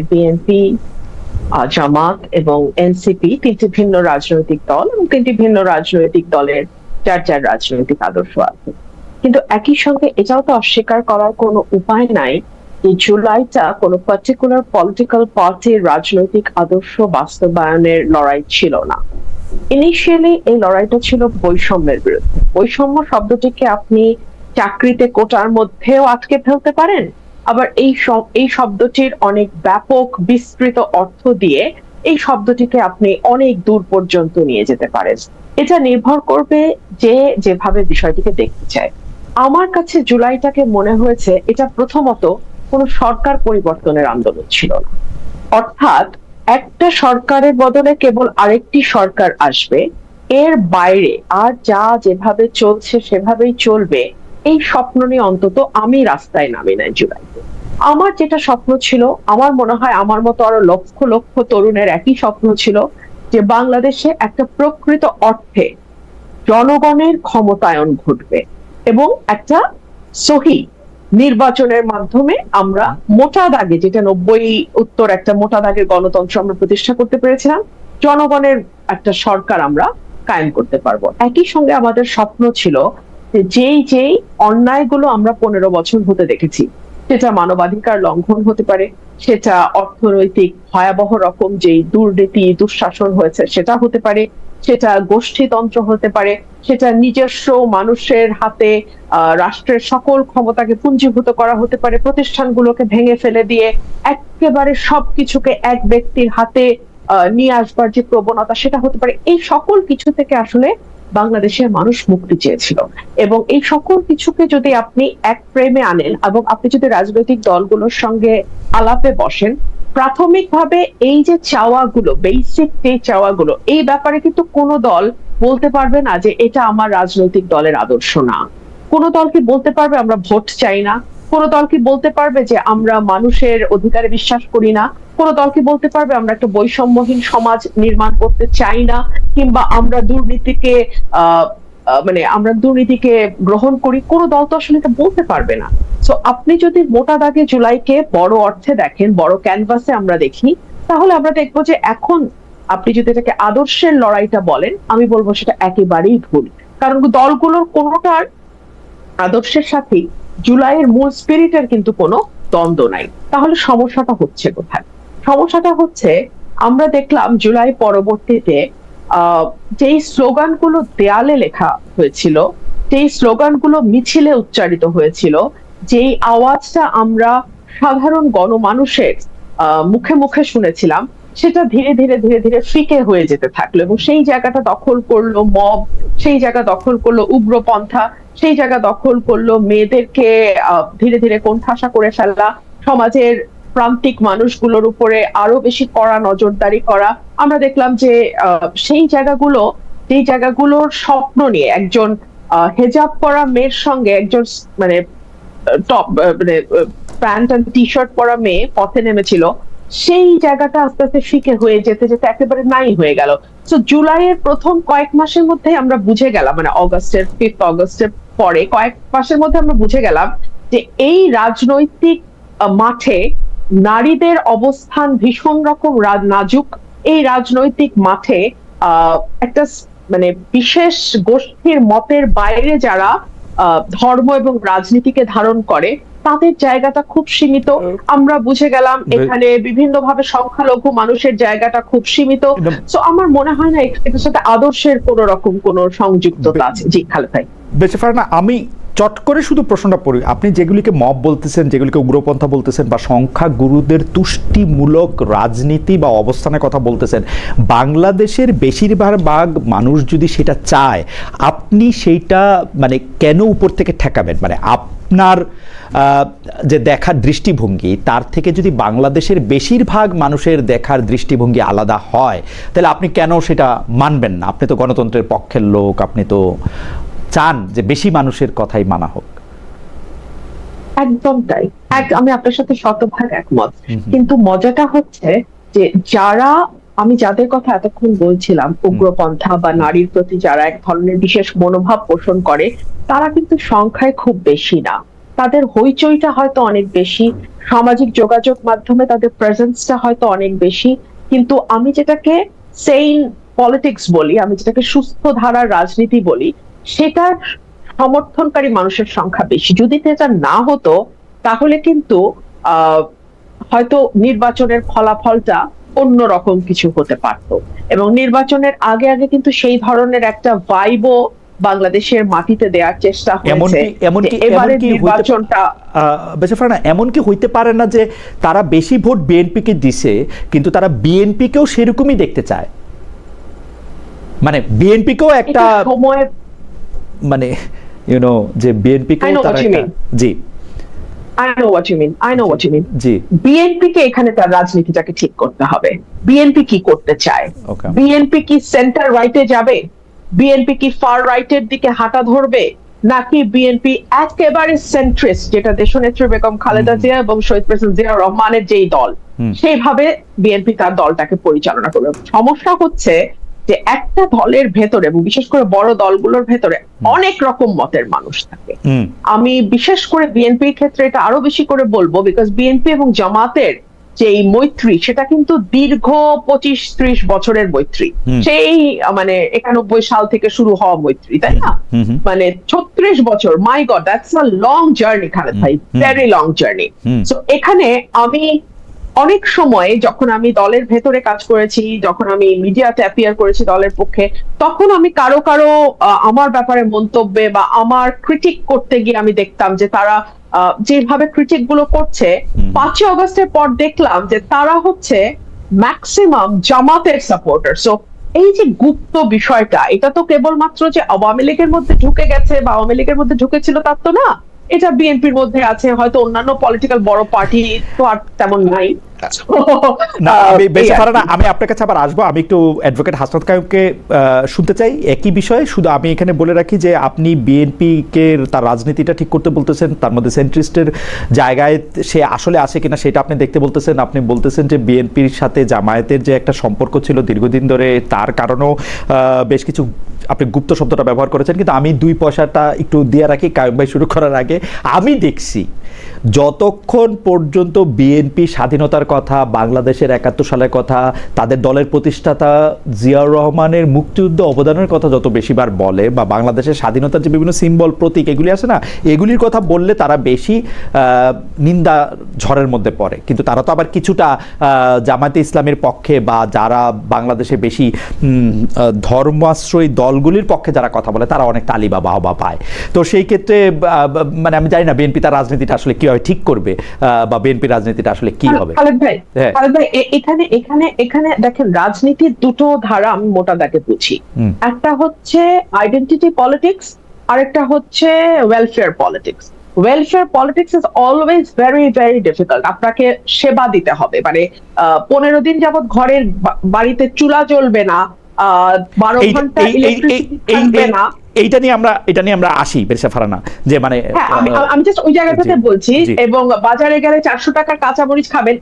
BNP, জামাত এবং NCP তিনটি ভিন্ন রাজনৈতিক দল এবং তিনটি ভিন্ন রাজনৈতিক দলের যার যার রাজনৈতিক আদর্শ আছে। কিন্তু একই সঙ্গে এটাও তো অস্বীকার করার কোনো উপায় নাই যে জুলাইটা কোনো পার্টিকুলার পলিটিক্যাল পার্টির রাজনৈতিক আদর্শ বাস্তবায়নের লড়াই ছিল না। ইনিশিয়ালি এই লড়াইটা ছিল বৈষম্যের বিরুদ্ধে। বৈষম্য শব্দটিকে আপনি চাকরিতে কোটার মধ্যেও আটকে ফেলতে পারেন, আবার এই শব্দটির অনেক ব্যাপক বিস্তৃত অর্থ দিয়ে এই শব্দটিকে আপনি অনেক দূর পর্যন্ত নিয়ে যেতে পারেন। এটা নির্ভর করবে যে যেভাবে বিষয়টিকে দেখতে চায়। আমার কাছে জুলাইটাকে মনে হয়েছে এটা প্রথমত কোনো সরকার পরিবর্তনের আন্দোলন ছিল না। অর্থাৎ একটা সরকারের বদলে কেবল আরেকটি সরকার আসবে, এর বাইরে আর যা যেভাবে চলছে সেভাবেই চলবে, এই স্বপ্ন নিয়ে অন্তত আমি রাস্তায় নামি নাই জুলাইতে। আমার যেটা স্বপ্ন ছিল, আমার মনে হয় আমার মতো আরো লক্ষ লক্ষ তরুণের একই স্বপ্ন ছিল যে বাংলাদেশে একটা প্রকৃত অর্থে জনগণের ক্ষমতায়ন ঘটবে এবং একটা সহি নির্বাচনের মাধ্যমে আমরা মোটা দাগে, যেটা 90 উত্তর একটা মোটা দাগের গণতন্ত্র আমরা প্রতিষ্ঠা করতে পেরেছিলাম, জনগণের একটা সরকার আমরা কায়েম করতে পারবো। একই সঙ্গে আমাদের স্বপ্ন ছিল যে যেই অন্যায়গুলো আমরা 15 বছর হতে দেখেছি, সেটা মানবাধিকার লঙ্ঘন হতে পারে, সেটা অর্থনৈতিক ভয়াবহ রকম যেই দুর্নীতি দুঃশাসন হয়েছে সেটা হতে পারে, সেটা গোষ্ঠীতন্ত্র হতে পারে, সেটা নিজস্ব মানুষের হাতে রাষ্ট্রের সকল ক্ষমতাকে পুঞ্জীভূত করা হতে পারে, প্রতিষ্ঠানগুলোকে ভেঙে ফেলে দিয়ে একেবারে সবকিছুকে এক ব্যক্তির হাতে নিয়ে আসবার যে প্রবণতা সেটা হতে পারে। এই সকল কিছু থেকে আসলে বাংলাদেশের মানুষ মুক্তি চেয়েছিল এবং এই সকল কিছুকে যদি আপনি এক ফ্রেমে আনেন এবং আপনি যদি রাজনৈতিক দলগুলোর সঙ্গে আলাপে বসেন, প্রাথমিকভাবে এই যে চাওয়াগুলো, বেসিক যে চাওয়াগুলো, এই ব্যাপারে কিন্তু কোনো দল বলতে পারবে না যে এটা আমার রাজনৈতিক দলের আদর্শ না। কোন দল কি বলতে পারবে আমরা ভোট চাই না? কোন দল কি বলতে পারবে যে আমরা মানুষের অধিকারে বিশ্বাস করি না? কোন দল কি বলতে পারবে আমরা একটা বৈষম্যহীন সমাজ নির্মাণ করতে চাই না, কিংবা আমরা দুর্নীতিকে মানে আমরা দুর্নীতিকে গ্রহণ করি? কোন দল তো আসলে এটা বলতে পারবে না। সো আপনি যদি মোটা দাগে জুলাইকে বড় অর্থে দেখেন, বড় ক্যানভাসে আমরা দেখি, তাহলে আমরা দেখবো যে এখন আপনি যদি এটাকে আদর্শের লড়াইটা বলেন, আমি বলবো সেটা একেবারেই ভুল। কারণ দলগুলোর কোনোটার আদর্শের সাথে জুলাইয়ের মূল স্পিরিটের কিন্তু কোনো দ্বন্দ্ব নাই। তাহলে সমস্যাটা হচ্ছে কোথায়? সমস্যাটা হচ্ছে আমরা দেখলাম জুলাই পরবর্তীতে যেই স্লোগানগুলো দেয়ালে লেখা হয়েছিল, যেই স্লোগানগুলো মিছিলে উচ্চারিত হয়েছিল, যেই আওয়াজটা আমরা সাধারণ গণমানুষের মুখে মুখে শুনেছিলাম, সেটা ধীরে ধীরে ধীরে ধীরে ফিকে হয়ে যেতে থাকলো এবং সেই জায়গাটা দখল করলো মব, সেই জায়গা দখল করলো উগ্রপন্থা, সেই জায়গা দখল করলো মেয়েদেরকে ধীরে ধীরে কোণঠাসা করে ফেলা, সমাজের প্রান্তিক মানুষগুলোর উপরে আরো বেশি কড়া নজরদারি করা। আমরা দেখলাম যে সেই জায়গাগুলো, যেই জায়গাগুলোর স্বপ্ন নিয়ে একজন হেজাব পরা মেয়ের সঙ্গে একজন মানে টপ মানে প্যান্ট এন্ড টি শার্ট পরা মেয়ে পথে নেমেছিল, সেই জায়গাটা আস্তে আস্তে ফিকে হয়ে যেতে যেতে একেবারে নাই হয়ে গেল। তো জুলাইয়ের প্রথম কয়েক মাসের মধ্যে আমরা বুঝে গেলাম, মানে অগস্টের 5 অগস্টের পরে কয়েক মাসের মধ্যে আমরা বুঝে গেলাম যে এই রাজনৈতিক মাঠে নারীদের অবস্থান ভীষণ রকম নাজুক। এই রাজনৈতিক মাঠে একটা মানে বিশেষ গোষ্ঠীর মতের বাইরে যারা ধর্ম এবং রাজনীতিকে ধারণ করে, তাদের জায়গাটা খুব সীমিত। আমরা বুঝে গেলাম এখানে বিভিন্নভাবে সংখ্যালঘু মানুষের জায়গাটা খুব সীমিত। তো আমার মনে হয় না এটার সাথে আদর্শের কোন রকম কোন সংযুক্ততা আছে। জি খালেদ ভাই। বেঁচে না, আমি চট করে শুধু প্রশ্নটা পড়ি। আপনি যেগুলিকে মব বলতেছেন, যেগুলিকে উগ্রপন্থা বলতেছেন, বা সংখ্যা গুরুদের তুষ্টিমূলক রাজনীতি বা অবস্থানের কথা বলতেছেন, বাংলাদেশের বেশিরভাগ মানুষ যদি সেটা চায়, আপনি সেইটা মানে কেন উপর থেকে ঠেকাবেন? মানে আপনার যে দেখার দৃষ্টিভঙ্গি, তার থেকে যদি বাংলাদেশের বেশিরভাগ মানুষের দেখার দৃষ্টিভঙ্গি আলাদা হয়, তাহলে আপনি কেন সেটা মানবেন না? আপনি তো গণতন্ত্রের পক্ষের লোক, আপনি তো চান যে বেশি মানুষের কথাই মানা হোক। একদম তাই, আমি আপনার সাথে শতভাগ একমত। কিন্তু মজাটা হচ্ছে যে যারা, আমি যাদের কথা এতক্ষণ বলছিলাম, উগ্রপন্থা বা নারীর প্রতি যারা এক ধরনের বিশেষ মনোভাব পোষণ করে, তারা কিন্তু সংখ্যায় খুব বেশি না। তাদের হইচইটা হয়তো অনেক বেশি, সামাজিক যোগাযোগ মাধ্যমে তাদের প্রেজেন্সটা হয়তো অনেক বেশি, কিন্তু আমি যেটাকে সেইন পলিটিক্স বলি, আমি যেটাকে সুস্থ ধারার রাজনীতি বলি, সেটার সমর্থনকারী মানুষের সংখ্যা বেশি। যদি এটা না হতো তাহলে কিন্তু আহ হয়তো নির্বাচনের ফলাফলটা অন্যরকম কিছু হতে পারত, এবং নির্বাচনের আগে আগে কিন্তু সেই ধরনের একটা ভাইবও বাংলাদেশের মাটিতে দেওয়ার চেষ্টা হয়েছে। এবারে নির্বাচনটা এমন কি হইতে পারে না যে তারা বেশি ভোট বিএনপিকে দিছে, কিন্তু তারা বিএনপিকেও সেরকমই দেখতে চায়, মানে বিএনপিকেও একটা সময়, মানে যে বিএনপিকেও তারা জি I know what you mean. I know what you mean. জি, বিএনপি কে এখানে তার রাজনীতিটাকে ঠিক করতে হবে। বিএনপি কি করতে চায়? বিএনপি কি সেন্টার রাইটে যাবে? বিএনপি কি ফার রাইটের দিকে হাঁটা ধরবে, নাকি বিএনপি একেবারে সেন্ট্রিস্ট, যেটা দেশনেত্রী বেগম খালেদা জিয়া এবং শহীদ প্রেসিডেন্ট জিয়া রহমানের যেই দল, সেইভাবে বিএনপি তার দলটাকে পরিচালনা করবে? সমস্যা হচ্ছে যে একটা দলের ভেতরে, এবং বিশেষ করে বড় দলগুলোর ভেতরে অনেক রকম মতের মানুষ থাকে। আমি বিশেষ করে বিএনপির ক্ষেত্রে এটা আরো বেশি করে বলবো, বিকজ বিএনপি এবং জামাতের যে এই মৈত্রী, সেটা কিন্তু দীর্ঘ 25-30 বছরের মৈত্রী। সেই মানে 91 সাল থেকে শুরু হওয়া মৈত্রী, তাই না? মানে 36 বছর, my god, that's a long journey Khaled ভাই, ভেরি লং জার্নি। সো এখানে আমি অনেক সময় যখন আমি দলের ভেতরে কাজ করেছি, যখন আমি মিডিয়াতে অ্যাপিয়ার করেছি দলের পক্ষে, তখন আমি কারো কারো আমার ব্যাপারে মন্তব্যে বা আমার ক্রিটিক করতে গিয়ে আমি দেখতাম যে তারা যেভাবে ক্রিটিক গুলো করছে, 5ই অগস্টের পর দেখলাম যে তারা হচ্ছে ম্যাক্সিমাম জামাতের সাপোর্টার। সো এই যে গুপ্ত বিষয়টা, এটা তো কেবলমাত্র যে আওয়ামী লীগের মধ্যে ঢুকে গেছে বা আওয়ামী লীগের মধ্যে ঢুকেছিল তার তো না, এটা বিএনপির মধ্যে আছে, হয়তো অন্যান্য পলিটিক্যাল বড় পার্টি তো আর তেমন নাই। আমি আপনার কাছে আবার আসবো, আমি একটু অ্যাডভোকেট হাসনাত কাইয়ুমকে শুনতে চাই একই বিষয়ে। শুধু আমি এখানে বলে রাখি যে আপনি বিএনপিকে তার রাজনীতিটা ঠিক করতে বলতেছেন, তার মধ্যে সেন্ট্রিস্টের জায়গায় সে আসলে আছে কিনা সেটা আপনি দেখতে বলতেছেন। আপনি বলতেছেন যে বিএনপির সাথে জামায়াতের যে একটা সম্পর্ক ছিল দীর্ঘদিন ধরে, তার কারণেও বেশ কিছু, আপনি গুপ্ত শব্দটা ব্যবহার করেছেন, কিন্তু আমি 2 পয়সাটা একটু দিয়ে রাখি কাইয়ুম ভাই শুরু করার আগে। আমি দেখছি যতক্ষণ পর্যন্ত বিএনপি স্বাধীনতার কথা, বাংলাদেশের 71 সালের কথা, তাদের দলের প্রতিষ্ঠাতা জিয়াউর রহমানের মুক্তিযুদ্ধ অবদানের কথা যত বেশিবার বলে, বা বাংলাদেশের স্বাধীনতার যে বিভিন্ন সিম্বল, প্রতীক এগুলি আছে না, এগুলির কথা বললে তারা বেশি নিন্দা ঝড়ের মধ্যে পড়ে। কিন্তু তারা তো আবার কিছুটা জামায়াতে ইসলামের পক্ষে, বা যারা বাংলাদেশে বেশি ধর্মাশ্রয়ী দলগুলির পক্ষে যারা কথা বলে, তারা অনেক তালি বা বাহবা পায়। তো সেই ক্ষেত্রে মানে আমি জানি না বিএনপি তার রাজনীতিটা আসলে কিভাবে ঠিক করবে, বা বিএনপি রাজনীতিটা আসলে কি হবে। খালেদ ভাই, এখানে এখানে এখানে দেখেন, রাজনীতির দুটো ধারা আমি মোটা দাগে বুঝি। একটা হচ্ছে আইডেন্টিটি পলিটিক্স, আরেকটা হচ্ছে welfare politics. Welfare politics is always very very difficult. আপনাকে সেবা দিতে হবে, মানে 15 দিন যাবত ঘরের বাড়িতে চুলা জ্বলবে না, 12 ঘন্টা ইলেকট্রিসিটি থাকবে না। এটা নিয়ে আমরা আসি বেরসা ফারানা, যে মানে আমি জাস্ট ওই জায়গাটাতে বলছি। এবং বাজারে গেলে 400 টাকার কাঁচামরিচ খাবেন,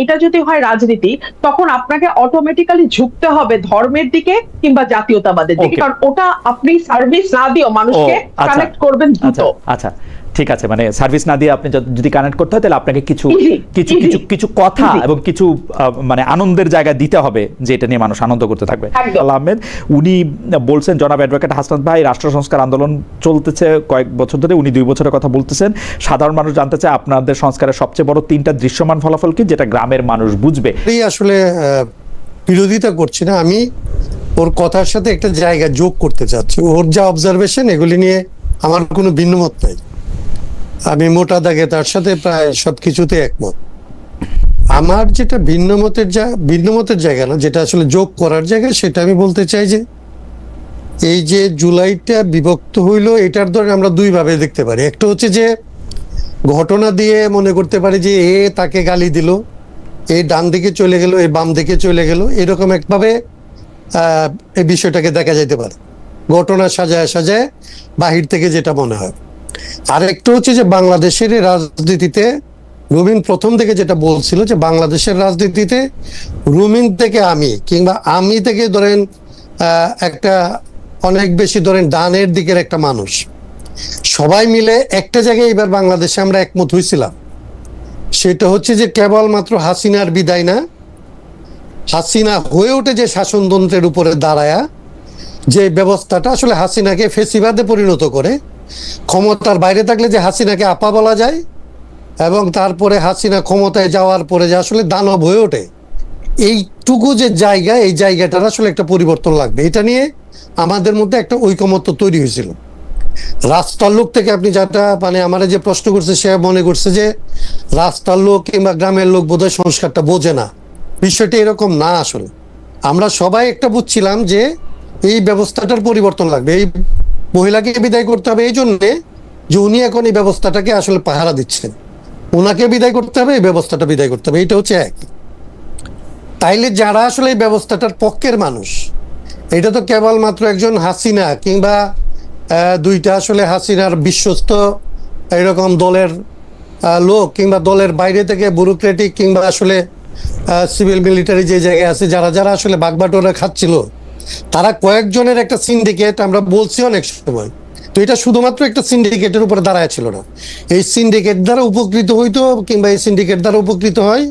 এটা যদি হয় রাজনীতি, তখন আপনাকে অটোমেটিক্যালি ঝুঁকতে হবে ধর্মের দিকে কিংবা জাতীয়তাবাদের দিকে, কারণ ওটা আপনি সার্ভিস না দিও মানুষকে কানেক্ট করবেন দ্রুত। আচ্ছা, ঠিক আছে, মানে সার্ভিস না দিয়ে আপনি যদি কানেক্ট করতে হয়, তাহলে আপনাকে কিছু কিছু কিছু কিছু কথা এবং কিছু মানে আনন্দের জায়গা দিতে হবে, যে এটা নিয়ে মানুষ আনন্দ করতে থাকবে। আহমেদ উনি বলছেন, জনাব অ্যাডভোকেট হাসনাত ভাই, রাষ্ট্র সংস্কার আন্দোলন চলতেছে কয়েক বছর ধরে, উনি 2 বছরের কথা বলতেছেন। সাধারণ মানুষ জানতে চায় আপনাদের সংস্কারের সবচেয়ে বড় 3টা দৃশ্যমান ফলাফল কি, যেটা গ্রামের মানুষ বুঝবে। আসলে বিরোধিতা করছি না, আমি ওর কথার সাথে একটা জায়গা যোগ করতে চাচ্ছি। ওর যা অবজারভেশন, এগুলি নিয়ে আমার কোনো ভিন্নমত নাই। আমি মোটা দাগে তার সাথে প্রায় সবকিছুতে একমত। আমার যেটা ভিন্নমতের জায়গা না, যেটা আসলে যোগ করার জায়গা, সেটা আমি বলতে চাই যে এই যে জুলাইটা বিভক্ত হইলো, এটার ধরে আমরা 2 ভাবে দেখতে পারি। একটা হচ্ছে যে ঘটনা দিয়ে মনে করতে পারি যে এ তাকে গালি দিল, এ ডান দিকে চলে গেল, এ বাম দিকে চলে গেল, এরকম একভাবে এই বিষয়টাকে দেখা যেতে পারে, ঘটনা সাজায় সাজায় বাহির থেকে যেটা মনে হয়। আর একটা হচ্ছে যে বাংলাদেশের রাজনীতিতে রুমিন প্রথম থেকে যেটা বলছিল, যে বাংলাদেশের রাজনীতিতে রুমিন থেকে আমি, কিংবা আমি থেকে ধরেন একটা অনেক বেশি ধরেন ডানের দিকের একটা মানুষ, সবাই মিলে একটা জায়গায় এবার বাংলাদেশে আমরা একমত হয়েছিলাম, সেটা হচ্ছে যে কেবলমাত্র হাসিনার বিদায় না, হাসিনা হয়ে ওঠে যে শাসনতন্ত্রের উপরে দাঁড়ায়া যে ব্যবস্থাটা আসলে হাসিনাকে ফেসিবাদে পরিণত করে, ক্ষমতার বাইরে থাকলে যে হাসিনাকে আপা বলা যায়, এবং তারপরে হাসিনা ক্ষমতায় যাওয়ার পরে যে আসলে দানব হয়ে ওঠে, এইটুকু যে জায়গা, এই জায়গাটার আসলে একটা পরিবর্তন লাগবে। এটা নিয়ে আমাদের মধ্যে একটা ঐকমত্য তৈরি হয়েছিল। রাস্তার লোক থেকে আপনি যেটা মানে আমার যে প্রশ্ন করছে, সে মনে করছে যে রাস্তার লোক কিংবা গ্রামের লোক বোধহয় সংস্কারটা বোঝে না। বিষয়টা এরকম না। আসলে আমরা সবাই একটা বুঝছিলাম যে এই ব্যবস্থাটার পরিবর্তন লাগবে, এই মহিলাকে বিদায় করতে হবে এই জন্যে যে উনি এখন এই ব্যবস্থাটাকে আসলে পাহারা দিচ্ছেন, ওনাকে বিদায় করতে হবে, এই ব্যবস্থাটা বিদায় করতে হবে। এইটা হচ্ছে এক। তাইলে যারা আসলে এই ব্যবস্থাটার পক্ষের মানুষ, এটা তো কেবলমাত্র একজন হাসিনা কিংবা দুইটা আসলে হাসিনার বিশ্বস্ত এরকম দলের লোক কিংবা দলের বাইরে থেকে ব্যুরোক্রেটিক কিংবা আসলে সিভিল মিলিটারি যে জায়গায় আছে, যারা যারা আসলে বাগবাটোয়ারা খাচ্ছিল, তারা কয়েকজনের একটা সিন্ডিকেট, আমরা বলছি অনেক সময়। তো এটা শুধুমাত্র একটা সিন্ডিকেটের উপরে দাঁড়ায় ছিল না, এই সিন্ডিকেট দ্বারা উপকৃত হইতো কিংবা এই সিন্ডিকেট দ্বারা উপকৃত হয়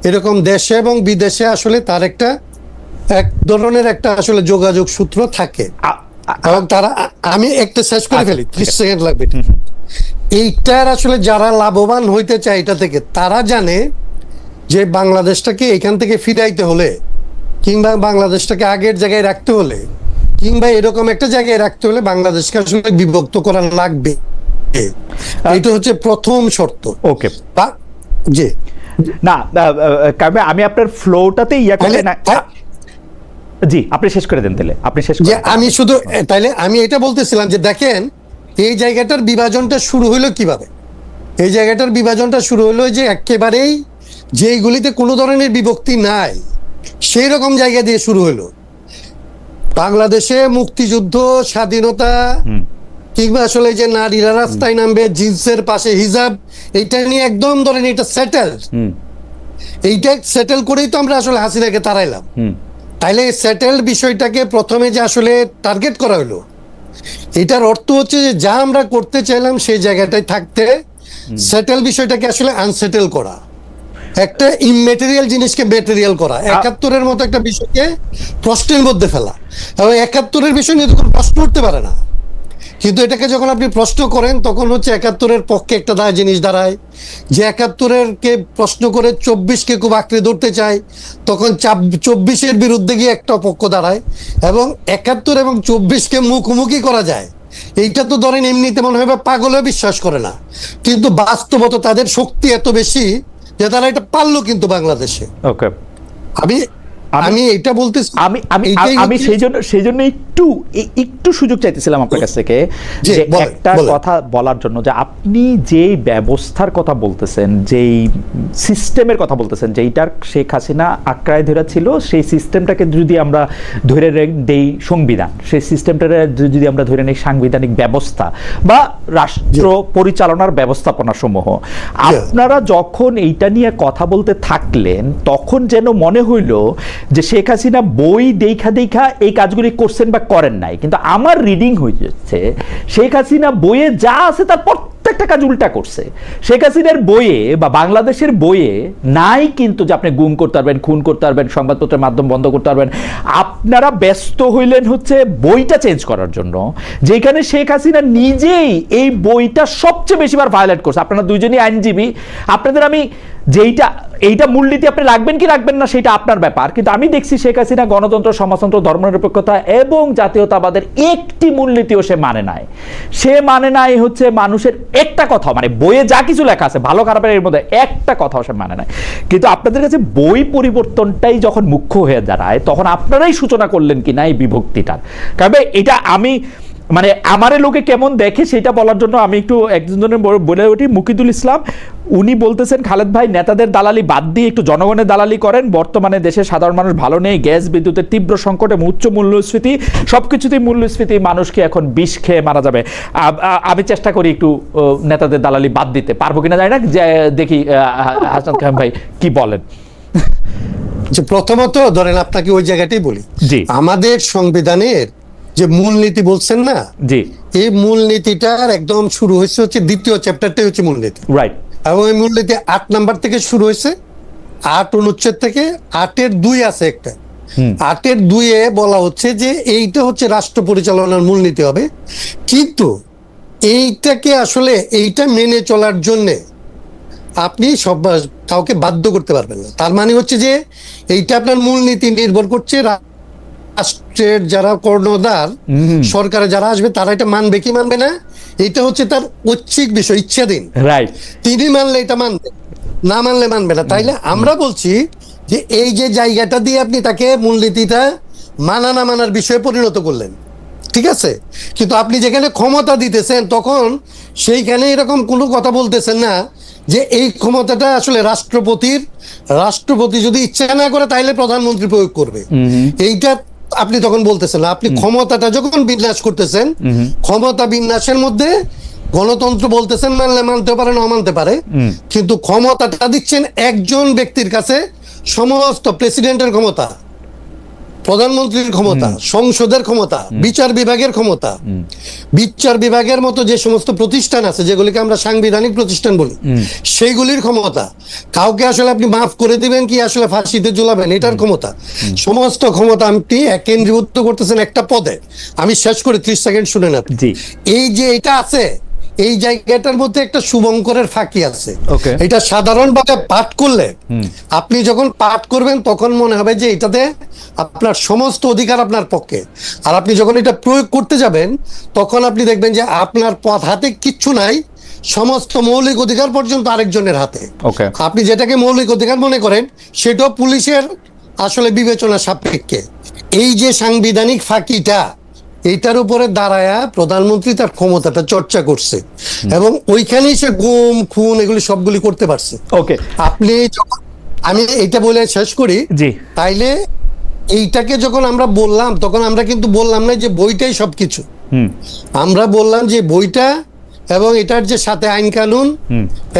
এরকম দেশে এবং বিদেশে আসলে তার একটা এক ধরনের একটা আসলে যোগাযোগ সূত্র থাকে। এবং তারা, আমি একটা শেষ করে ফেলি, 30 সেকেন্ড লাগবে। এইটার আসলে যারা লাভবান হইতে চায় এটা থেকে, তারা জানে যে বাংলাদেশটাকে এখান থেকে ফিরাইতে হলে কিংবা বাংলাদেশটাকে আগের জায়গায় রাখতে হলে কিংবা এরকম একটা জায়গায় রাখতে হলে বাংলাদেশকে আসলে বিভক্ত করা লাগবে। এটা হচ্ছে প্রথম শর্ত। ওকে, জি না কারণ আমি আপনার ফ্লোটাতে ইয়া করে না। জি, আপনি শেষ করে দেন তাহলে, আপনি শেষ করে। আমি শুধু তাইলে আমি এটা বলতেছিলাম যে দেখেন এই জায়গাটার বিভাজনটা শুরু হলো কিভাবে। এই জায়গাটার বিভাজনটা শুরু হলো যে একেবারেই যেইগুলিতে কোনো ধরনের বিভক্তি নাই সেই রকম জায়গা দিয়ে শুরু হলো। বাংলাদেশে মুক্তিযুদ্ধ, স্বাধীনতা কিংবা আসলে যে নারীরা রাস্তায় নামবে, জিন্সের পাশে হিজাব, এইটা নিয়ে একদম ধরেন এটা সেটেল, এইটা সেটেল করেই তো আমরা আসলে হাসিনাকে তাড়াইলাম। তাইলে সেটেল বিষয়টাকে প্রথমে যে আসলে টার্গেট করা হলো, এটার অর্থ হচ্ছে যে যা আমরা করতে চাইলাম সেই জায়গাটায় থাকতে সেটেল বিষয়টাকে আসলে আনসেটেল করা, একটা ইমমেটেরিয়াল জিনিসকে মেটেরিয়াল করা, 71-এর মতো একটা বিষয়কে প্রশ্নের মধ্যে ফেলা। এবং 71-এর বিষয় নিয়ে তখন প্রশ্ন উঠতে পারে না, কিন্তু এটাকে যখন আপনি প্রশ্ন করেন তখন হচ্ছে 71-এর পক্ষে একটা জিনিস দাঁড়ায়। যে 71-এর কে প্রশ্ন করে 24-কে খুব আঁকড়ে ধরতে চায়, তখন 24-এর বিরুদ্ধে গিয়ে একটা পক্ষ দাঁড়ায়, এবং 71 এবং 24-কে মুখোমুখি করা যায়। এইটা তো ধরেন এমনিতে মনে হয় পাগলেও বিশ্বাস করে না, কিন্তু বাস্তবত তাদের শক্তি এত বেশি যে তারা এটা পারলো কিন্তু বাংলাদেশে। ওকে, আমি এটা বলতেছি, আমি সেই জন্য একটু সুযোগ চাইতেছিলাম আপনার কাছ থেকে যে একটা কথা বলার জন্য, যে আপনি যেই ব্যবস্থার কথা বলতেছেন, যেই সিস্টেমের কথা বলতেছেন, যেইটার শেখ হাসিনা আঁকড়ায় ধরে ছিল, সেই সিস্টেমটাকে যদি আমরা ধরে দেই সংবিধান, সেই সিস্টেমটাকে যদি আমরা ধরে নেই সাংবিধানিক ব্যবস্থা বা রাষ্ট্র পরিচালনার ব্যবস্থাপনা সমূহ, আপনারা যখন এইটা নিয়ে কথা বলতে থাকলেন তখন যেন মনে হইল যে শেখ হাসিনা বই দেখা এই কাজগুলি করছেন বা করেন নাই। কিন্তু আমার রিডিং হয়েছে শেখ হাসিনা বইয়ে যা আছে তার প্রত্যেকটা কাজ উল্টা করছে। শেখ হাসিনার বইয়ে বা বাংলাদেশের বইয়ে নাই কিন্তু যে আপনি গুম করতে পারবেন, খুন করতে পারবেন, সংবাদপত্রের মাধ্যম বন্ধ করতে পারবেন। আপনারা ব্যস্ত হইলেন হচ্ছে বইটা চেঞ্জ করার জন্য, যেখানে শেখ হাসিনা নিজেই এই বইটা সবচেয়ে বেশিবার ভায়োলেট করছে। আপনারা দুইজনই আইনজীবী, আপনাদের আমি এইটা মূলনীতি আপনি রাখবেন কি রাখবেন না সেটা আপনার ব্যাপার, কিন্তু আমি দেখছি শেখ হাসিনা গণতন্ত্র, সমাজতন্ত্র, ধর্মনিরপেক্ষতা এবং জাতীয়তাবাদের একটি মূলনীতিও সে মানে নাই। সে মানে নাই হচ্ছে মানুষের একটা কথা, মানে বইয়ে যা কিছু লেখা আছে ভালো খারাপের এর মধ্যে একটা কথাও সে মানে নাই। কিন্তু আপনাদের কাছে বই পরিবর্তনটাই যখন মুখ্য হয়ে দাঁড়ায় তখন আপনারাই সূচনা করলেন কিনা এই বিভক্তিটার। কারণ এটা আমি মানে আমারে লোকে কেমন দেখে সেটা বলার জন্য আমি একটু একজনের বলে উঠি। মুকিদুল ইসলাম উনি বলতেছেন, খালেদ ভাই নেতাদের দালালি বাদ দিয়ে একটু জনগণের দালালি করেন। বর্তমানে দেশের সাধারণ মানুষ ভালো নেই, গ্যাস বিদ্যুতের তীব্র সংকট এবং উচ্চ মূল্যস্ফীতি, সবকিছুতেই মূল্যস্ফীতি, মানুষকে এখন বিষ খেয়ে মারা যাবে। আমি চেষ্টা করি একটু নেতাদের দালালি বাদ দিতে, পারবো কিনা জানি না, যে দেখি হাসান খান ভাই কি বলেন। প্রথমত ধরেন আপনাকে ওই জায়গাটাই বলি, আমাদের সংবিধানের যে মূলনীতি বলছেন না, জি, এই মূলনীতিটার একদম শুরু হয়েছে হচ্ছে দ্বিতীয় চ্যাপ্টারটাই হচ্ছে মূলনীতি, রাইট, এবং এই মূলনীতি 8 নাম্বার থেকে শুরু হয়েছে। 8 অনুচ্ছেদ থেকে 8-এর 2 আছে একটা, 8-এর 2-এ বলা হচ্ছে যে এইটা হচ্ছে রাষ্ট্র পরিচালনার মূলনীতি হবে, কিন্তু এইটাকে আসলে এইটা মেনে চলার জন্যে আপনি সব কাউকে বাধ্য করতে পারবেন না। তার মানে হচ্ছে যে এইটা আপনার মূলনীতি নির্ভর করছে রাষ্ট্রের যারা কর্ণধার, সরকারে যারা আসবে তারা এটা মানবে কি মানবে না, এটা হচ্ছে তার ঐচ্ছিক বিষয়, ইচ্ছাধীন। রাইট, তিনি মানলে এটা মানবে, না মানলে মানবে না। তাইলে আমরা বলছি যে এই যে জায়গাটা দিয়ে আপনি তাকে মূলনীতিটা মানা না মানার বিষয়ে পরিণত করলেন, ঠিক আছে, কিন্তু আপনি যেখানে ক্ষমতা দিতেছেন তখন সেইখানে এরকম কোনো কথা বলতেছেন না যে এই ক্ষমতাটা আসলে রাষ্ট্রপতি যদি ইচ্ছা না করে তাহলে প্রধানমন্ত্রী প্রয়োগ করবে, এইটা আপনি তখন বলতেছেন না। আপনি ক্ষমতাটা যখন বিন্যাস করতেছেন, ক্ষমতা বিন্যাসের মধ্যে গণতন্ত্র বলতেছেন, মানলে মানতে পারে না মানতে পারে, কিন্তু ক্ষমতাটা দিচ্ছেন একজন ব্যক্তির কাছে, সমস্ত প্রেসিডেন্টের ক্ষমতা, প্রধানমন্ত্রীর ক্ষমতা, সংসদের ক্ষমতা, বিচার বিভাগের ক্ষমতা, বিচার বিভাগের মতো যে সমস্ত প্রতিষ্ঠান আছে যেগুলিকে আমরা সাংবিধানিক প্রতিষ্ঠান বলি, সেইগুলির ক্ষমতা, কাউকে আসলে আপনি মাফ করে দিবেন কি আসলে ফাঁসিতে ঝুলাবেন এটার ক্ষমতা, সমস্ত ক্ষমতা আপনি কেন্দ্রীভূত করতেছেন একটা পদে। আমি শেষ করে 30 সেকেন্ড শুনে নেন। এই যে এটা আছে, এই জায়গাটার মধ্যে একটা শুভঙ্করের ফাঁকি আছে। এটা সাধারণভাবে পাঠ করলে, আপনি যখন পাঠ করবেন তখন মনে হবে যে এটাতে আপনার সমস্ত অধিকার আপনার পক্ষে, আর আপনি যখন এটা প্রয়োগ করতে যাবেন তখন আপনি দেখবেন যে আপনার পথ হাতে কিচ্ছু নাই, সমস্ত মৌলিক অধিকার পর্যন্ত আরেকজনের হাতে। আপনি যেটাকে মৌলিক অধিকার মনে করেন সেটাও পুলিশের আসলে বিবেচনা সাপেক্ষে। এই যে সাংবিধানিক ফাঁকিটা, এইটার উপরে দাঁড়ায়া প্রধানমন্ত্রী তার ক্ষমতাটা চর্চা করছে, এবং ওইখানেই সে গুম খুন এগুলি সবগুলি করতে পারছে। ওকে, আপনি যখন, আমি এইটা বলে শেষ করি, জি, তাইলে এইটাকে যখন আমরা বললাম তখন আমরা কিন্তু বললাম না যে বইটাই সবকিছু, আমরা বললাম যে বইটা এবং এটার যে সাথে আইন কানুন,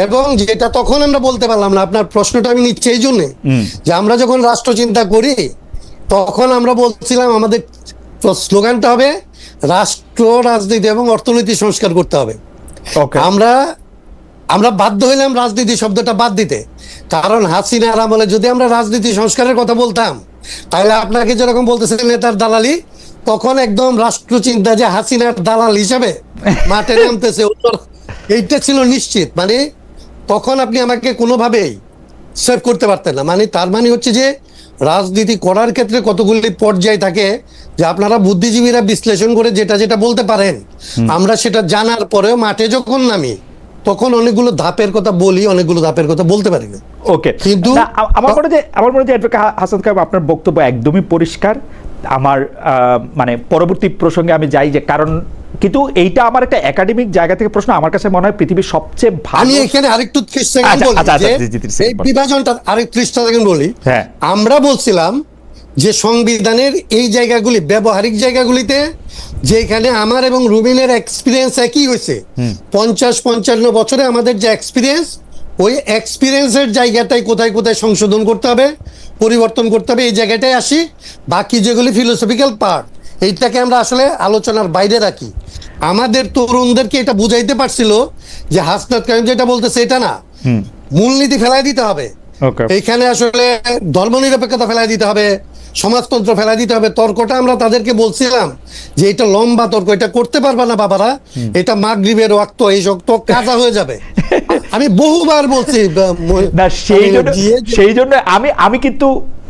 এবং যেটা তখন আমরা বলতে পারলাম না। আপনার প্রশ্নটা আমি নিচ্ছি এই জন্যে যে আমরা যখন রাষ্ট্র চিন্তা করি তখন আমরা বলছিলাম আমাদের স্লোগানটা হবে রাষ্ট্র, রাজনীতি এবং অর্থনীতি সংস্কার করতে হবে। আমরা বাধ্য হইলাম রাজনীতি শব্দটা বাদ দিতে, কারণ হাসিনার আমলে যদি আমরা রাজনীতি সংস্কারের কথা বলতাম তাহলে আপনাকে যেরকম বলতেছেন নেতার দালালি, তখন একদম রাষ্ট্র চিন্তা যে হাসিনার দালাল হিসাবে মাঠে নামতেছে, এইটা ছিল নিশ্চিত। মানে তখন আপনি আমাকে কোনোভাবেই সেভ করতে পারতেন না। মানে তার মানে হচ্ছে যে রাজনীতি করার ক্ষেত্রে কতগুলি পর্যায় থাকে যে আপনারা বুদ্ধিজীবীরা বিশ্লেষণ করে যেটা যেটা বলতে পারেন, আমরা সেটা জানার পরেও মাঠে যখন নামি তখন অনেকগুলো ধাপের কথা বলি, অনেকগুলো ধাপের কথা বলতে পারি না। ওকে, কিন্তু আমার মনে হয় যে অ্যাডভোকেট হাসান সাহেব আপনার বক্তব্য একদমই পরিষ্কার। আমার মানে পরবর্তী প্রসঙ্গে আমি যাই, যে কারণ কিন্তু এইটা আমার একটা একাডেমিক জায়গা থেকে প্রশ্ন, আমার কাছে মনে হয় পৃথিবীর সবচেয়ে ভালো। আমি এখানে আরেকটু 30 সেকেন্ড বলি, এই বিভাজনটা আরেক 30 সেকেন্ড বলি। আমরা বলছিলাম যে সংবিধানের এই জায়গাগুলি, ব্যবহারিক জায়গাগুলিতে, যেখানে আমার এবং রুবিনের এক্সপিরিয়েন্স একই হয়েছে, 50-55 বছরে আমাদের যে এক্সপিরিয়েন্স, ওই এক্সপিরিয়েন্সের জায়গাটাই কোথায় কোথায় সংশোধন করতে হবে, পরিবর্তন করতে হবে, এই জায়গাটায় আসি। বাকি যেগুলি ফিলোসফিক্যাল পার্ট, এইটাকে আমরা আসলে আলোচনার বাইরে রাখি। আমাদের তরুণদেরকে এটা বুঝাইতে পারছিল যে হাসনাত কাইম যেটা বলতেছে এটা না, মূলনীতি ফেলাই দিতে হবে, এইখানে আসলে ধর্মনিরপেক্ষতা ফেলাই দিতে হবে, সমাজতন্ত্র ফেলাই দিতে হবে। তর্কটা আমরা তাদেরকে বলছিলাম যে এটা লম্বা তর্ক, এটা করতে পারবে না বাবারা, এটা মাগরিবের ওয়াক্ত, এই শক্ত কাজা হয়ে যাবে। আমি বহুবার বলছি, সেই জন্য আমি কিন্তু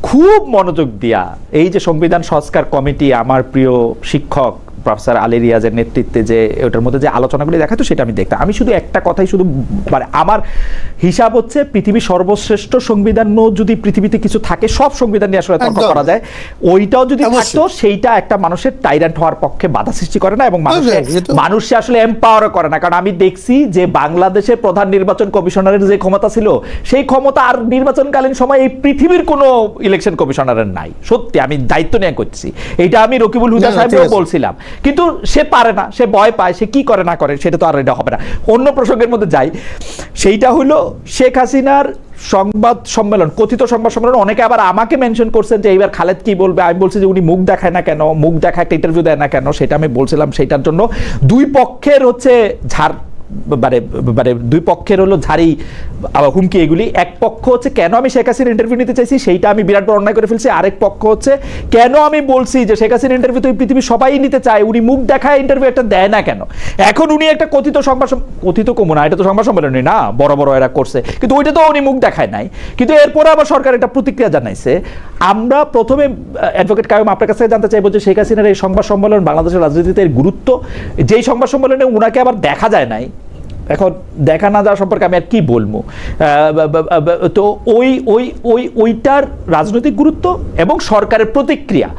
খুব মনোযোগ দিয়া এই যে সংবিধান সংস্কার কমিটি, আমার প্রিয় শিক্ষক প্রফেসর আলী রিয়াজের নেতৃত্বে যে ওটার মধ্যে যে আলোচনাগুলি দেখাতো সেটা আমি দেখতাম। আমি শুধু একটা কথাই, শুধু মানে আমার হিসাব হচ্ছে পৃথিবীর সর্বশ্রেষ্ঠ সংবিধান যদি পৃথিবীতে কিছু থাকে, সব সংবিধান নিয়ে আসলে তর্ক করা যায়, ওইটাও যদি থাকতো সেইটা একটা মানুষের টাইরান্ট হওয়ার পক্ষে বাধা সৃষ্টি করে না, এবং মানুষকে আসলে এম্পাওয়ার করে না। কারণ আমি দেখছি যে বাংলাদেশের প্রধান নির্বাচন কমিশনারের যে ক্ষমতা ছিল, সেই ক্ষমতা আর নির্বাচনকালীন সময় এই পৃথিবীর কোনো ইলেকশন কমিশনারের নাই। সত্যি আমি দায়িত্ব নিয়ে করছি, এটা আমি রকিবুল হুদা সাহেবও বলছিলাম কিন্তু সে পারে না, সে ভয় পায়, সে কি করে না করে সেটা তো আর এটা হবে না। অন্য প্রসঙ্গের মধ্যে যাই, সেইটা হলো শেখ হাসিনার সংবাদ সম্মেলন, কথিত সংবাদ সম্মেলন। অনেকে আবার আমাকে মেনশন করছেন যে এইবার খালেদ কি বলবে। আমি বলছি যে উনি মুখ দেখায় না কেন, মুখ দেখা একটা ইন্টারভিউ দেয় না কেন, সেটা আমি বলছিলাম। সেইটার জন্য দুই পক্ষের হচ্ছে ঝাড় মানে মানে দুই পক্ষের হলো ঝাড়ি হুমকি এগুলি। এক পক্ষ হচ্ছে কেন আমি শেখ হাসিনার ইন্টারভিউ নিতে চাইছি সেইটা আমি বিরাট বড় অন্যায় করে ফেলছি, আরেক পক্ষ হচ্ছে কেন আমি বলছি যে শেখ হাসিনার ইন্টারভিউ তো এই পৃথিবীর সবাই নিতে চায়, উনি মুখ দেখায় ইন্টারভিউ একটা দেয় না কেন। এখন উনি একটা কথিত কথিত কমু না, এটা তো সংবাদ সম্মেলনই না, বড় বড় এরা করছে, কিন্তু ওইটা তো উনি মুখ দেখায় নাই। কিন্তু এরপরে আবার সরকার একটা প্রতিক্রিয়া জানাইছে। আমরা প্রথমে অ্যাডভোকেট কাইয়ুম আপনার কাছে জানতে চাইবো যে শেখ হাসিনার এই সংবাদ সম্মেলন বাংলাদেশের রাজনীতিতে এর গুরুত্ব, যেই সংবাদ সম্মেলনে উনাকে আবার দেখা যায় নাই, এখন দেখা না যাওয়া সম্পর্কে আমি আর কি বলবো। তো ওইটার রাজনৈতিক গুরুত্ব এবং সরকারের প্রতিক্রিয়া,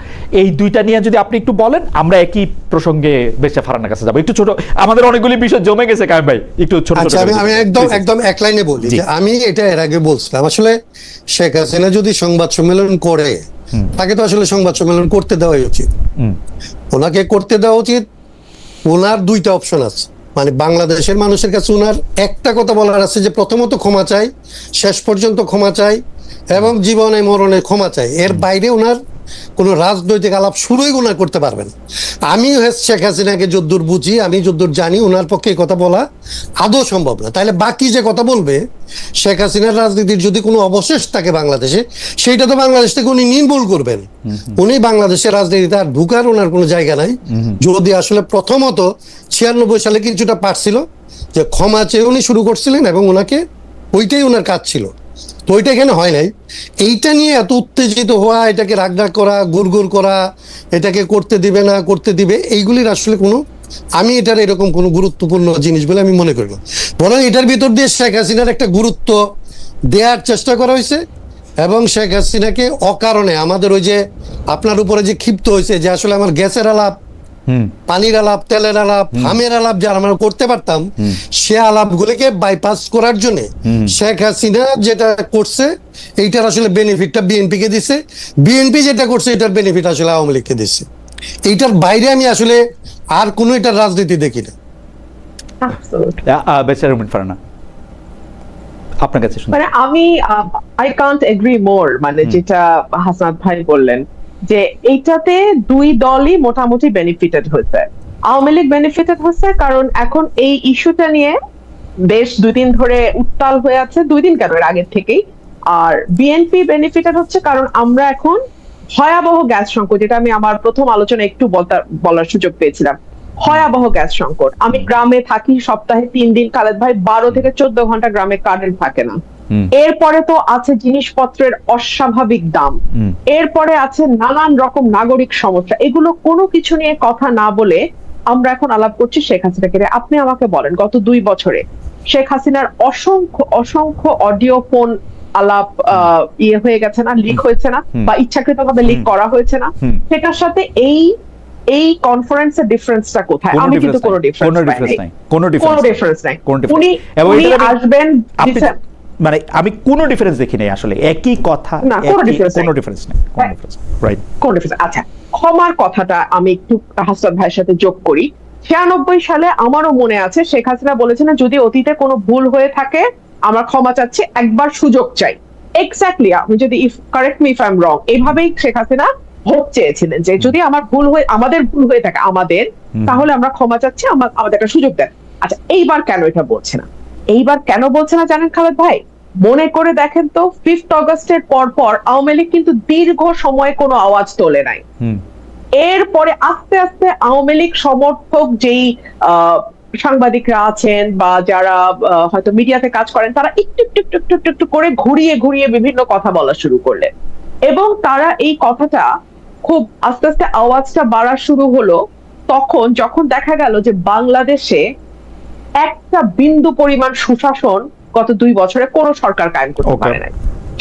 এই দুইটা নিয়ে যদি আপনি একটু বলেন, আমরা একই প্রসঙ্গে বেশি ফারানার কাছে যাবো। একটু ছোট, আমাদের অনেকগুলি বিষয় জমে গেছে কাইয়ুম ভাই, একটু ছোট। আচ্ছা, আমি একদম এক লাইনে বলি যে আমি এটা এর আগে বলছিলাম, আসলে শেখ হাসিনা যদি সংবাদ সম্মেলন করে, তাকে তো আসলে সংবাদ সম্মেলন করতে দেওয়াই উচিত, ওনাকে করতে দেওয়া উচিত। ওনার দুইটা অপশন আছে, মানে বাংলাদেশের মানুষের কাছে ওনার একটা কথা বলার আছে যে প্রথমত ক্ষমা চাই, শেষ পর্যন্ত ক্ষমা চাই এবং জীবনে মরণে ক্ষমা চাই। এর বাইরে ওনার কোনো রাজনৈতিক আলাপ শুরুই ওনার করতে পারবেন। আমি শেখ হাসিনাকে যদ্দূর বুঝি, আমি যদ্দূর জানি, ওনার পক্ষে এই কথা বলা আদৌ সম্ভব না। তাহলে বাকি যে কথা বলবে, শেখ হাসিনার রাজনীতির যদি কোনো অবশেষ থাকে বাংলাদেশে, সেইটা তো বাংলাদেশ থেকে উনি নির্মূল করবেন। উনি বাংলাদেশের রাজনীতিতে আর ঢুকার ওনার কোনো জায়গা নাই। যদি আসলে প্রথমত 96 সালে কিছুটা পারছিল যে ক্ষমা চেয়ে উনি শুরু করছিলেন এবং ওনাকে ওইটাই ওনার কাজ ছিল, তো ওইটা এখানে হয় নাই। এইটা নিয়ে এত উত্তেজিত হওয়া, এটাকে রাগডাগ করা, গুড়গুড় করা, এটাকে করতে দিবে না করতে দিবে, এইগুলির আসলে কোনো, আমি এটার এরকম কোনো গুরুত্বপূর্ণ জিনিস বলে আমি মনে করি না। বরং এটার ভিতর দিয়ে শেখ হাসিনার একটা গুরুত্ব দেওয়ার চেষ্টা করা হয়েছে এবং শেখ হাসিনাকে অকারণে আমাদের ওই যে আপনার উপরে যে ক্ষিপ্ত হয়েছে যে আসলে আমার গ্যাসের আলাপ, পানির আলাপ, তেলের আলাপ, হামের আলাপ যারা আমরা করতে পারতাম, সে আলাপগুলিকে বাইপাস করার জন্য শেখ হাসিনা যেটা করছে, এইটার আসলে বেনিফিটটা বিএনপি কে দিছে, বিএনপি যেটা করছে এটার বেনিফিট আসলে আওয়ামী লীগকে দিচ্ছে। এইটার বাইরে আমি আসলে আর কোনো এটার রাজনীতি দেখি না। আপনার কাছে মানে আমি আই কান্ট এগ্রি মোর, মানে যেটা হাসনাত ভাই বললেন যে এইটাতে দুই দলই মোটামুটি বেনিফিটেড হয়েছে। আওয়ামী লীগ বেনিফিটেড হয়েছে কারণ এখন এই ইস্যুটা নিয়ে বেশ 2 দিন ধরে উত্তাল হয়ে আছে, 2 দিন কেন, এর আগের থেকেই। আর বিএনপি বেনিফিটেড হচ্ছে কারণ আমরা এখন ভয়াবহ গ্যাস সংকট, যেটা আমি আমার প্রথম আলোচনা একটু বলার সুযোগ পেয়েছিলাম, ভয়াবহ গ্যাস সংকট। আমি গ্রামে থাকি, সপ্তাহে 3 দিন খালেদ ভাই 12 থেকে 14 ঘন্টা গ্রামে কারেন্ট থাকে না। এরপরে তো আছে জিনিসপত্রের অস্বাভাবিক দাম, এরপরে আছে নানান রকম নাগরিক সমস্যা। এগুলো কোনো কিছু নিয়ে কথা না বলে আমরা এখন আলাপ করছি শেখ হাসিনাকে। আপনি আমাকে বলেন, গত 2 বছরে শেখ হাসিনার অসংখ্য অডিও ফোন আলাপ হয়ে গেছে না, লিক হয়েছে না, বা ইচ্ছাকৃতভাবে লিক করা হয়েছে না? সেটার সাথে এই কনফারেন্সের ডিফারেন্সটা কোথায়? আমি কিন্তু কোনো ডিফারেন্স নাই। উনি আসবেন, মানে আমি কোনো ডিফারেন্স দেখি নাই, আসলে একই কথা, কোনো ডিফারেন্স নাই। রাইট, কোন ডিফারেন্স? আচ্ছা, ক্ষমার কথাটা আমি একটু হাসনাত ভাইয়ের সাথে যোগ করি। 96 সালে আমারও মনে আছে শেখ হাসিনা বলেছেন, যদি অতীতে কোনো ভুল হয়ে থাকে আমরা ক্ষমা চাচ্ছি, একবার সুযোগ চাই। এক্স্যাক্টলি, আপনি যদি correct me if I am রং, এইভাবেই শেখ হাসিনা ভোট চেয়েছিলেন যে যদি আমাদের ভুল হয়ে থাকে তাহলে আমরা ক্ষমা চাচ্ছি, আমাদের একটা সুযোগ দেন। আচ্ছা, এইবার কেন এটা বলছে না? এইবার কেন বলছে না জানেন খালেদ ভাই? মনে করে দেখেন তো, 5 অগস্টের পর আওয়ামী লীগ কিন্তু দীর্ঘ সময় কোনো আওয়াজ তোলে নাই। এরপরে আস্তে আস্তে আওয়ামী লীগ সমর্থক যেই সাংবাদিকরা আছেন বা যারা হয়তো মিডিয়াতে কাজ করেন, তারা একটু করে ঘুরিয়ে বিভিন্ন কথা বলা শুরু করলেন এবং তারা এই কথাটা খুব আস্তে আস্তে আওয়াজটা বাড়া শুরু হলো তখন, যখন দেখা গেল যে বাংলাদেশে একটা বিন্দু পরিমাণ সুশাসন গত 2 বছরে কোন সরকার কায়েম করতে পারে নাই।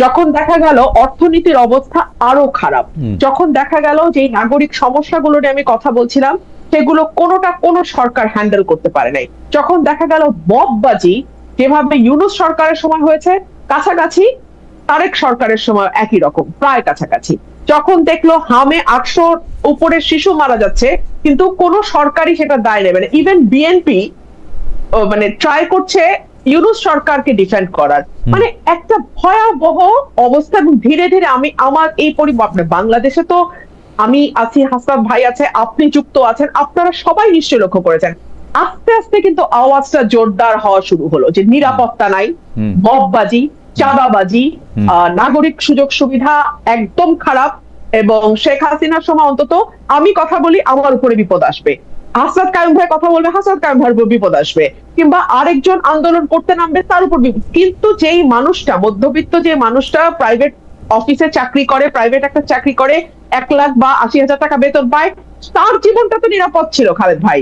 যখন দেখা গেল অর্থনীতির অবস্থা আরো খারাপ, যখন দেখা গেল যে নাগরিক সমস্যাগুলো নিয়ে আমি কথা বলছিলাম সেগুলো কোন সরকার হ্যান্ডেল করতে পারে নাই, যখন দেখা গেল মববাজি যেভাবে ইউনূস সরকারের সময় হয়েছে কাছাকাছি, তারেক সরকারের সময় একই রকম প্রায় কাছাকাছি, যখন দেখলো হামে 800 উপরে শিশু মারা যাচ্ছে, কিন্তু কোন সরকারই সেটা দায় নেবে না। ইভেন বিএনপি মানে ট্রাই করছে ইউনূস সরকারকে ডিফেন্ড করার। মানে একটা ভয়াবহ অবস্থা। এবং ধীরে ধীরে আমার এই পরিবর্তন বাংলাদেশে তো আমি আছি, হাসান ভাই আছে, আপনি যুক্ত আছেন, আপনারা সবাই নিশ্চয়ই লক্ষ্য করেছেন, আস্তে আস্তে কিন্তু আওয়াজটা জোরদার হওয়া শুরু হলো যে নিরাপত্তা নাই, মববাজি, চাঁদাবাজি, নাগরিক সুযোগ সুবিধা একদম খারাপ, এবং শেখ হাসিনার সময় অন্তত আমি কথা বলি আমার উপরে বিপদ আসবে, হাসনাত কায়ুম ভাই কথা বলবে হাসনাত কায়ুম ভাইয়ের উপর বিপদ আসবে, কিংবা আরেকজন আন্দোলন করতে নামবে তার উপর বিপদ। কিন্তু যেই মানুষটা মধ্যবিত্ত, যে মানুষটা প্রাইভেট অফিসে চাকরি করে, প্রাইভেট একটা চাকরি করে, 1 লাখ বা 80,000 টাকা বেতন পায়, তার জীবনটা তো নিরাপদ ছিল খালেদ ভাই।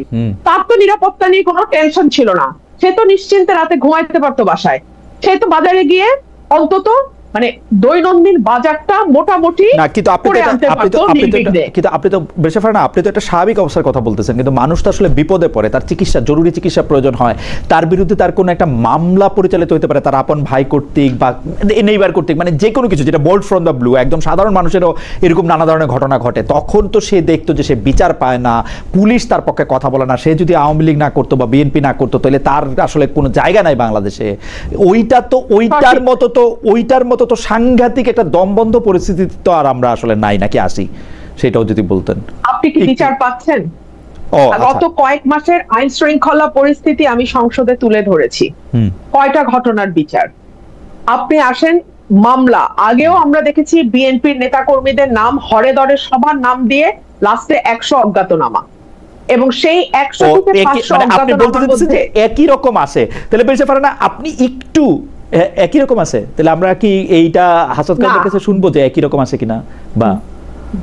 তার তো নিরাপত্তা নিয়ে কোনো টেনশন ছিল না, সে তো নিশ্চিন্তে রাতে ঘুমাইতে পারতো বাসায়, সে তো বাজারে গিয়ে অন্তত মানে দৈনন্দিন বাজারটা মোটামুটি কিন্তু আপনি তো বেশাফার না, আপনি তো একটা স্বাভাবিক অবস্থার কথা বলতেছেন, কিন্তু মানুষ তো আসলে বিপদে পড়ে, তার চিকিৎসা, জরুরি চিকিৎসা প্রয়োজন হয়, তার বিরুদ্ধে তার কোনো একটা মামলা পরিচালিত হতে পারে তার আপন ভাই কর্তৃক বা নেইবার কর্তৃক, মানে যে কোনো কিছু যেটা বোল্ড ফ্রম দ্য ব্লু, একদম সাধারণ মানুষেরও এরকম নানা ধরনের ঘটনা ঘটে, তখন তো সে দেখতো যে সে বিচার পায় না, পুলিশ তার পক্ষে কথা বলে না, সে যদি আওয়ামী লীগ না করতো বা বিএনপি না করতো তাহলে তার আসলে কোনো জায়গা নাই বাংলাদেশে। ওইটার মতো তো সাংঘাতিক একটা দমবন্ধ পরিস্থিতি তো আর আমরা আসলে নাই, নাকি আসি, সেটাও যদি বলতেন। আপনি কি বিচার পাচ্ছেন? গত কয়েক মাসের আইন শৃঙ্খলা পরিস্থিতি আমি সংসদে তুলে ধরেছি, কয়টা ঘটনার বিচার। আপনি আসেন মামলা, আগেও আমরা দেখেছি বিএনপির নেতা কর্মীদের নাম হরে দরে সবার নাম দিয়ে লাস্টে 100 অজ্ঞাতনামা, এবং সেই 100 থেকে 500 অজ্ঞাতনামার মধ্যে একই রকম আসে। তাহলে বলতে পারে না আপনি একটু একই রকম আছে, তাহলে আমরা কি এইটা হাসনাত কায়ুমের কাছে শুনবো যে একই রকম আছে কিনা, বা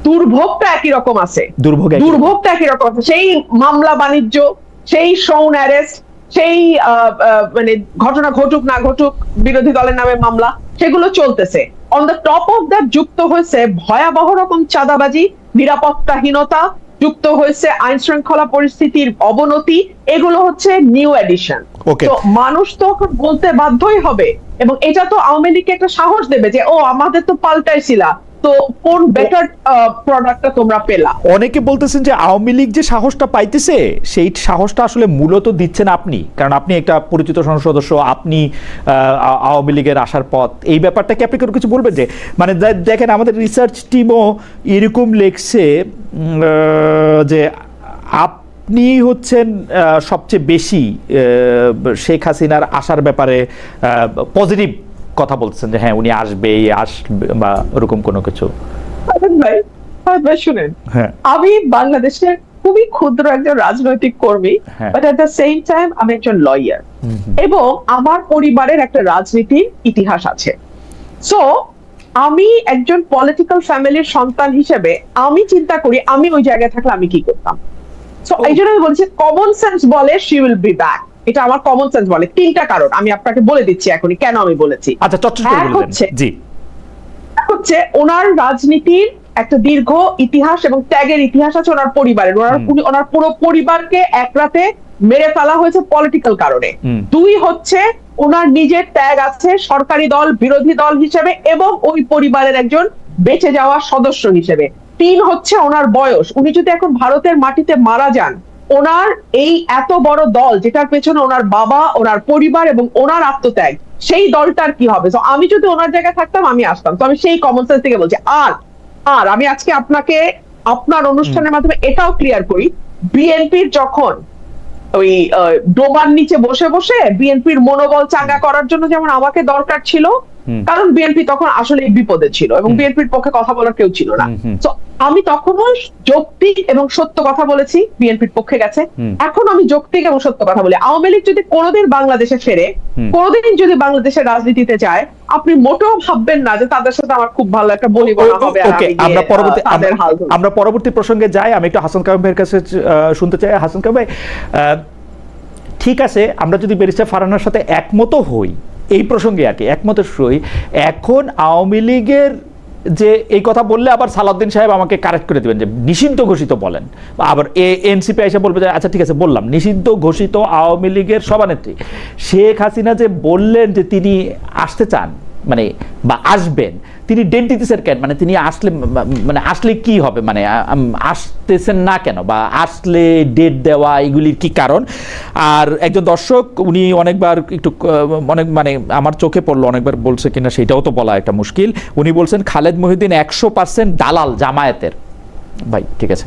দুর্ভোগটা একই রকম আছে, দুর্ভোগটা একই রকম আছে, সেই মামলা বাণিজ্য, সেই শোন অ্যারেস্ট, সেই মানে ঘটনা ঘটুক না ঘটুক বিরোধী দলের নামে মামলা, সেগুলো চলতেছে। On the top of that যুক্ত হয়েছে ভয়াবহ রকম চাঁদাবাজি, নিরাপত্তাহীনতা, যুক্ত হয়েছে আইন শৃঙ্খলা পরিস্থিতির অবনতি, এগুলো হচ্ছে নিউ এডিশন। তো মানুষ তো এখন বলতে বাধ্যই হবে, এবং এটা তো আওয়ামী লীগকে একটা সাহস দেবে যে ও আমাদের তো পাল্টাইছিলা, তো কোন বেটার প্রোডাক্টটা তোমরা পেলা। অনেকে বলতেছেন যে আওয়ামী লীগ যে সাহসটা পাইতেছে সেই সাহসটা আসলে মূলত দিচ্ছেন আপনি, কারণ আপনি একটা পরিচিত সংসদ সদস্য, আপনি আওয়ামী লীগের আসার পথ, এই ব্যাপারটাকে আপনি কোনো কিছু বলবেন যে মানে দেখেন আমাদের রিসার্চ টিমও এরকম লেখছে যে আপনি হচ্ছেন সবচেয়ে বেশি শেখ হাসিনার আসার ব্যাপারে পজিটিভ কথা বলছেন, যে হ্যাঁ উনি আসবে বা ওরকম কোনো কিছু। ভাই শুনেন, আমি বাংলাদেশের খুবই ক্ষুদ্র একজন রাজনৈতিক কর্মী, but at the same time আমি একজন লয়ার, এবং আমার পরিবারের একটা রাজনীতির ইতিহাস আছে। সো আমি একজন পলিটিক্যাল ফ্যামিলির সন্তান হিসেবে আমি চিন্তা করি আমি ওই জায়গায় থাকলে আমি কি করতাম। সো এই জন্য আমি বলছি কমন সেন্স বলে শি উইল বি ব্যাক, এটা আমার কমন সেন্স বলে। 3টা কারণ আমি আপনাকে বলে দিচ্ছি এখনই কেন আমি বলেছি। আচ্ছা হচ্ছে ওনার রাজনীতির একটা দীর্ঘ ইতিহাস এবং ত্যাগের ইতিহাস আছে ওনার পরিবারের, ওনার পুরো পরিবারকে এক রাতে মেরে ফেলা হয়েছে পলিটিক্যাল কারণে। 2 হচ্ছে ওনার নিজের ত্যাগ আছে সরকারি দল, বিরোধী দল হিসেবে, এবং ওই পরিবারের একজন বেঁচে যাওয়া সদস্য হিসেবে। 3 হচ্ছে ওনার বয়স, উনি যদি এখন ভারতের মাটিতে মারা যান, ওনার এই এত বড় দল যেটার পেছনে ওনার বাবা, ওনার পরিবার এবং ওনার আত্মত্যাগ, সেই দলটার কি হবে। তো আমি যদি ওনার জায়গায় থাকতাম আমি আসতাম। তো আমি সেই কমন সেন্স থেকে বলছি। আর আমি আজকে আপনাকে আপনার অনুষ্ঠানের মাধ্যমে এটাও ক্লিয়ার করি, বিএনপির যখন ওই ডোবার নিচে বসে বসে বিএনপির মনোবল চাঙ্গা করার জন্য যেমন আমাকে দরকার ছিল, কারণ বিএনপি তখন আসলে বিপদে ছিল এবং বিএনপির পক্ষে কথা বলার কেউ ছিল না, তো আমি তখনও যৌক্তিক এবং সত্য কথা বলেছি, বিএনপির পক্ষে গেছে। এখন আমি যৌক্তিক এবং সত্য কথা বলি। আওয়ামী লীগ যদি কোনোদিন বাংলাদেশে ফেরে, কোনোদিন যদি বাংলাদেশের রাজনীতিতে যায়, আপনি মোটেও ভাববেন না যে তাদের সাথে আমার খুব ভালো একটা বনিবনা হবে। আমরা পরবর্তী প্রসঙ্গে যাই। আমি একটু হাসান কায়ুম ভাইয়ের কাছে শুনতে চাই। হাসান কায়ুম ভাই, ঠিক আছে, আমরা যদি ব্যারিস্টার ফারহানার সাথে একমত হই এই প্রসঙ্গে, আর কি একমত হই, এখন আওয়ামী লীগের যে এই কথা বললে আবার সালাউদ্দিন সাহেব আমাকে কারেক্ট করে দিবেন যে নিষিদ্ধ ঘোষিত বলেন, আবার এনসিপি এসে বলবে যে আচ্ছা ঠিক আছে বললাম নিষিদ্ধ ঘোষিত আওয়ামী লীগের সভানেত্রী শেখ হাসিনা যে বললেন যে তিনি আসতে চান, মানে বা আসবেন, তিনি ডেট দিতেছেন কেন? মানে তিনি আসলে মানে আসলে কি হবে, মানে আসতেছেন না কেন, বা আসলে ডেট দেওয়া এগুলির কি কারণ? আর একজন দর্শক উনি অনেকবার একটু অনেক মানে আমার চোখে পড়লো, অনেকবার বলছে কিনা সেটাও তো বলা একটা মুশকিল। উনি বলছেন খালেদ মহিউদ্দিন 100% দালাল জামায়াতের। ভাই ঠিক আছে,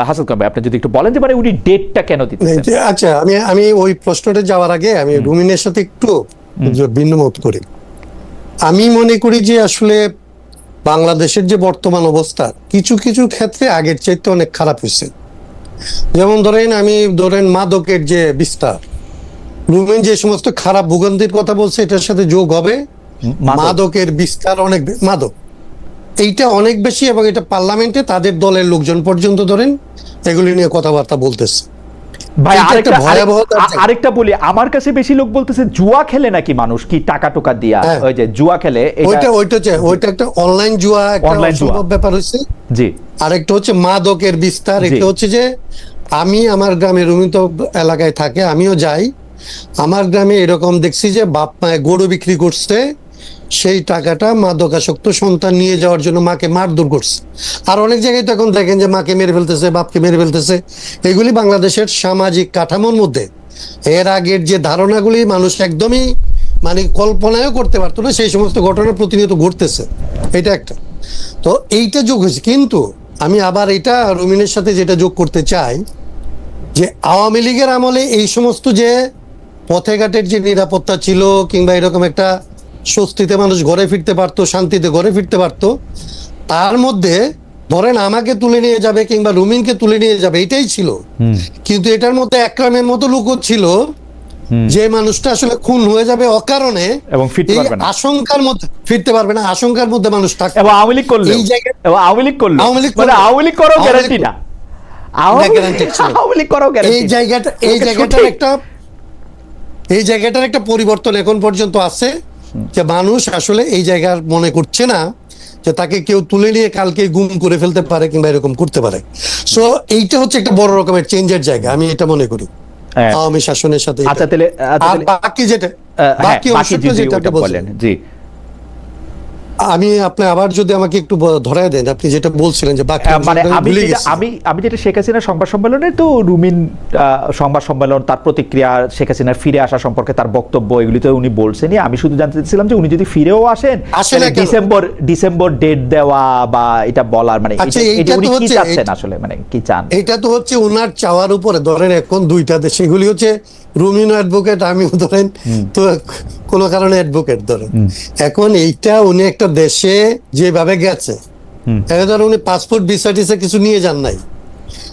হাসান খান ভাই আপনি যদি একটু বলেন যে মানে উনি ডেটটা কেন দিতেছেন? আচ্ছা, আমি ওই প্রশ্নটা যাওয়ার আগে আমি রুমিনের সাথে একটু ভিন্ন মত করি। আমি মনে করি যে আসলে বাংলাদেশের যে বর্তমান অবস্থা কিছু কিছু ক্ষেত্রে আগের চাইতে অনেক খারাপ হয়েছে। যেমন ধরেন মাদকের যে বিস্তার, রুমিন যে সমস্ত খারাপ ভোগান্তির কথা বলছে এটার সাথে যোগ হবে মাদকের বিস্তার, মাদক এইটা অনেক বেশি, এবং এটা পার্লামেন্টে তাদের দলের লোকজন পর্যন্ত ধরেন এগুলি নিয়ে কথাবার্তা বলতেছে। ভাই আরেকটা বলি, আমার কাছে বেশি লোক বলতেছে জুয়া খেলে নাকি মানুষ, কি টাকা টোকা দিয়া ওই যে জুয়া খেলে, ওইটা একটা অনলাইন জুয়া, একটা অসম্ভব ব্যাপার হচ্ছে। জি, আরেকটা হচ্ছে মাদকের বিস্তার। এটা হচ্ছে যে আমি আমার গ্রামে, রুমিন তো এলাকায় থাকে, আমিও যাই, আমার গ্রামে এরকম দেখছি যে বাপ মায়ে গরু বিক্রি করছে, সেই টাকাটা মাদকাসক্ত সন্তান নিয়ে যাওয়ার জন্য মাকে মারধর করছে। আর অনেক জায়গায় তো এখন দেখেন যে মাকে মেরে ফেলতেছে, বাপকে মেরে ফেলতেছে। এগুলি বাংলাদেশের সামাজিক কাঠামোর মধ্যে এর আগের যে ধারণাগুলি মানুষ একদমই মানে কল্পনাও করতে পারতো না, সেই সমস্ত ঘটনা প্রতিনিয়ত ঘটতেছে। এটা একটা, তো এইটা যোগ হয়েছে। কিন্তু আমি আবার এটা রুমিনের সাথে যেটা যোগ করতে চাই, যে আওয়ামী লীগের আমলে এই সমস্ত যে পথে ঘাটের যে নিরাপত্তা ছিল, কিংবা এরকম একটা স্বস্তিতে মানুষ ঘরে ফিরতে পারতো, শান্তিতে ঘরে ফিরতে পারতো, তার মধ্যে ধরেন আমাকে তুলে নিয়ে যাবে কিংবা রুমিনকে তুলে নিয়ে যাবে, এটাই ছিল। কিন্তু এটার মধ্যে একরামের মতো লোক ছিল যে মানুষটা আসলে খুন হয়ে যাবে অকারণে এবং আশঙ্কার মধ্যে ফিরতে পারবে না, আশঙ্কার মধ্যে মানুষ থাকবে। এবং আওয়ামী লীগ করলো, এই জায়গায় আওয়ামী লীগ করলো, মানে আওয়ামী লীগ করো গ্যারান্টি না, আওয়ামী লীগ করো গ্যারান্টি। এই জায়গাটার একটা পরিবর্তন এখন পর্যন্ত আছে, যে মানুষ আসলে এই জায়গার মনে করছে না যে তাকে কেউ তুলে নিয়ে কালকে গুম করে ফেলতে পারে কিংবা এরকম করতে পারে। সো এইটা হচ্ছে একটা বড় রকমের চেঞ্জের জায়গা, আমি এটা মনে করি আওয়ামী শাসনের সাথে। আচ্ছা তাহলে বাকি যেটা বললেন, জি আমি আপনি আবার যদি আমাকে একটু ধরায় দেন, আপনি যেটা বলছিলেন যে বাকি মানে আমি যেটা শেখ হাসিনার সংবাদ সম্মেলনে, তো রুমিন সংবাদ সম্মেলন, তার প্রতিক্রিয়া, শেখ হাসিনার ফিরে আসা সম্পর্কে তার বক্তব্য, এগুলি তো উনি বলছেনই। আমি শুধু জানতে চাইছিলাম যে উনি যদি ফিরেও আসেন ডিসেম্বর ডেট দেওয়া বা এটা বলার মানে উনি কি চাচ্ছেন আসলে, মানে কি চান? এটা তো হচ্ছে ওনার চাওয়ার উপরে। ধরেন এখন দুইটা দেশ, এগুলি হচ্ছে রুমিনও অ্যাডভোকেট, আমিও ধরেন তো কোনো কারণে অ্যাডভোকেট ধরেন। এখন এইটা উনি একটা দেশে যেভাবে গেছে, ধর উনি পাসপোর্ট ভিসা টিসা কিছু নিয়ে যান নাই,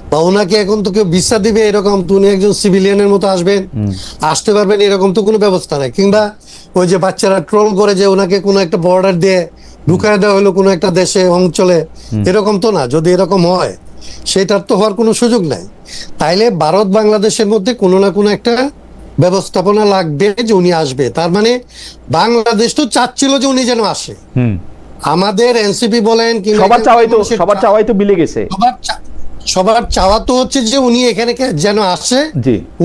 বা ওনাকে এখন তো কেউ ভিসা দিবে এরকম, তো উনি একজন সিভিলিয়ানের মতো আসবেন, আসতে পারবেন এরকম তো কোনো ব্যবস্থা নাই। কিংবা ওই যে বাচ্চারা ট্রোল করে যে ওনাকে কোনো একটা বর্ডার দিয়ে ঢুকায় দেওয়া হলো কোনো একটা দেশে অঞ্চলে, এরকম তো না। যদি এরকম হয় সেটার তো হওয়ার কোনো সুযোগ নাই। তাইলে ভারত বাংলাদেশের মধ্যে কোনো না কোনো একটা ব্যবস্থাপনা লাগবে যে উনি আসবে। তার মানে বাংলাদেশ তো চাচ্ছিল যে উনি যেন আসে। আমাদের এনসিপি বলেন, সবার চাওয়াই তো মিলে গেছে, সবার চাওয়া তো হচ্ছে যে উনি এখানে যেন আসে,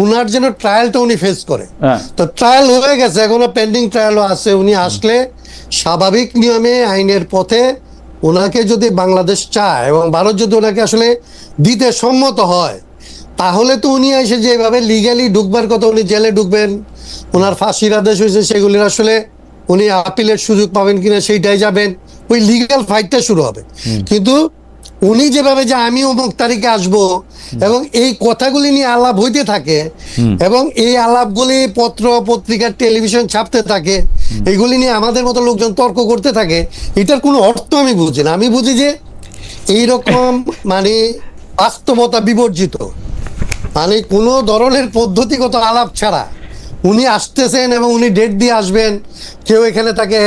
উনার যেন ট্রায়ালটা উনি ফেস করে। তো ট্রায়াল হয়ে গেছে, এখনো পেন্ডিং ট্রায়ালও আছে। উনি আসলে স্বাভাবিক নিয়মে আইনের পথে ওনাকে যদি বাংলাদেশ চায় এবং ভারত যদি ওনাকে আসলে দিতে সম্মত হয়, তাহলে তো উনি এসে যেভাবে লিগালি ঢুকবার কথা, উনি জেলে ঢুকবেন, ওনার ফাঁসির আদেশ হয়েছে, সেগুলির আসলে উনি আপিলের সুযোগ পাবেন কিনা সেইটাই যাবেন, ওই লিগাল ফাইটটা শুরু হবে। কিন্তু উনি যেভাবে যে আমি অমুক তারিখে আসবো এবং এই কথাগুলি নিয়ে আলাপ হইতে থাকে, এবং এই আলাপগুলি পত্র পত্রিকা টেলিভিশন ছাপতে থাকে, এইগুলি নিয়ে আমাদের মতো লোকজন তর্ক করতে থাকে, এটার কোনো অর্থ আমি বুঝি না। আমি বুঝি যে এইরকম মানে বাস্তবতা বিবর্জিত, মানে কোনো ধরনের পদ্ধতিগত আলাপ ছাড়া উনি আসতেছেন এবং উনি ডেট দিয়ে আসবেন। কেউ এখানে তাকে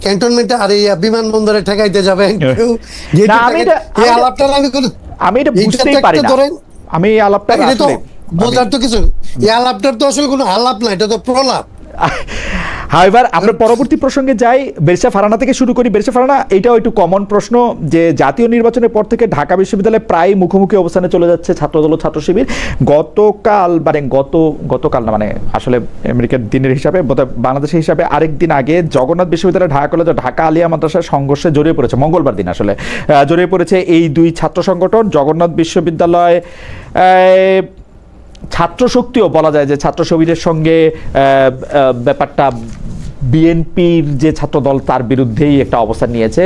ক্যান্টনমেন্টে আর এই বিমানবন্দরে ঠেকাইতে যাবেন, কেউ বোঝার তো কিছু, এই আলাপটার তো আসলে কোনো আলাপ না, এটা তো প্রলাপ। হাউএভার আমরা পরবর্তী প্রসঙ্গে যাই, বেরসা ফারানা থেকে শুরু করি। বেরসা ফারানা, এটাও একটু কমন প্রশ্ন যে জাতীয় নির্বাচনের পর থেকে ঢাকা বিশ্ববিদ্যালয়ে প্রায় মুখোমুখি অবস্থানে চলে যাচ্ছে ছাত্রদল ও ছাত্র শিবির। গতকাল না, মানে আসলে আমেরিকার দিনের হিসাবে বাংলাদেশের হিসাবে আরেক দিন আগে জগন্নাথ বিশ্ববিদ্যালয় ঢাকা কলেজ ও ঢাকা আলিয়া মাদ্রাসার সংঘর্ষে জড়িয়ে পড়েছে, মঙ্গলবার দিন আসলে জড়িয়ে পড়েছে এই দুই ছাত্র সংগঠন। জগন্নাথ বিশ্ববিদ্যালয় ছাত্র শক্তিও বলা যায় যে ছাত্র শিবিরের সঙ্গে ব্যাপারটা বিএনপির যে ছাত্র দল তার বিরুদ্ধেই একটা অবস্থান নিয়েছে।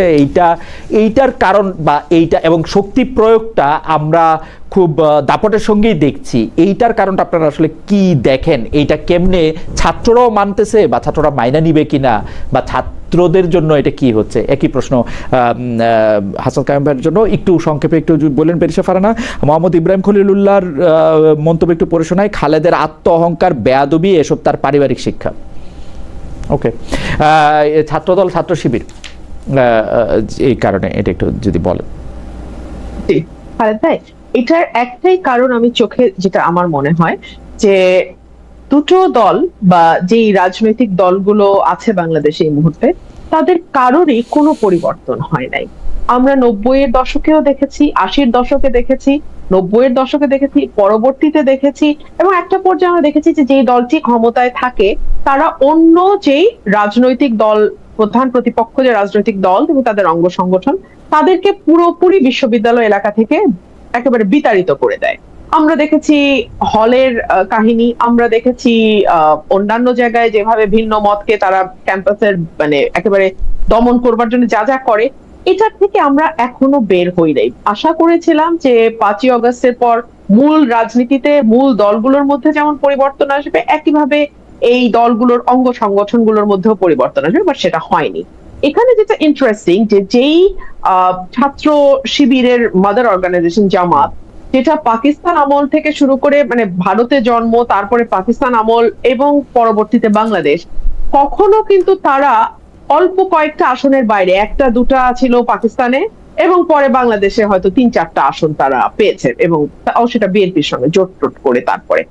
এইটার কারণ বা এইটা এবং শক্তি প্রয়োগটা আমরা খুব দাপটের সঙ্গেই দেখছি। এইটার কারণটা আপনারা আসলে কি দেখেন? এইটা কেমনে ছাত্ররাও মানতেছে বা ছাত্ররা মাইনা নিবে কিনা, বা ছাত্রদের জন্য এটা কি হচ্ছে? একই প্রশ্ন হাসান কায়েম ভাইয়ের জন্য। একটু সংক্ষেপে একটু বললেন বেরিসা ফারানা। মোহাম্মদ ইব্রাহিম খলিলুল্লাহর মন্তব্য একটু পড়ে শোনায়, খালেদের আত্ম অহংকার, বেয়াদবি এসব তার পারিবারিক শিক্ষা। ওকে, ছাত্রদল ছাত্র শিবির এই কারণে এটা একটু যদি বলেন। এটার একটাই কারণ আমি চোখে যেটা আমার মনে হয় যে দুটো দল বা যেই রাজনৈতিক দলগুলো আছে বাংলাদেশে এই মুহূর্তে, তাদের কারোরই কোনো পরিবর্তন হয় নাই। আমরা 90-এর দশকেও দেখেছি, 80-এর দশকে দেখেছি, 90-এর দশকে দেখেছি, পরবর্তীতে দেখেছি, এবং একটা পর্যায়ে আমরা দেখেছি যে যেই দলটি ক্ষমতায় থাকে তারা অন্য যেই রাজনৈতিক দল, প্রধান প্রতিপক্ষ যে রাজনৈতিক দল এবং তাদের অঙ্গ সংগঠন, তাদেরকে পুরোপুরি বিশ্ববিদ্যালয় এলাকা থেকে একেবারে বিতাড়িত করে দেয়। আমরা দেখেছি হলের কাহিনী, আমরা দেখেছি অন্যান্য জায়গায় যেভাবে ভিন্ন মতকে তারা ক্যাম্পাসের মানে একেবারে দমন করবার জন্য যা যা করে। এটার থেকে আমরা এখনো বের হই নাই। আশা করেছিলাম যে 5ই অগস্টের পর মূল রাজনীতিতে মূল দলগুলোর মধ্যে যেমন পরিবর্তন আসবে, একইভাবে এই দলগুলোর অঙ্গ সংগঠনগুলোর মধ্যেও পরিবর্তন আসবে, বাট সেটা হয়নি। এখানে যেটা ইন্টারেস্টিং যে যেই ছাত্র শিবিরের মাদার অর্গানাইজেশন জামাত, যেটা পাকিস্তান আমল থেকে শুরু করে মানে ভারতে জন্ম, তারপরে পাকিস্তান আমল এবং পরবর্তীতে বাংলাদেশ, কখনো কিন্তু তারা অল্প কয়েকটা আসনের বাইরে, একটা দুটা ছিল পাকিস্তানে এবং পরে বাংলাদেশে হয়তো 3-4টা আসন তারা পেয়েছে, এবং সেটা বিএনপির সঙ্গে জোট টোট করে। তারপরে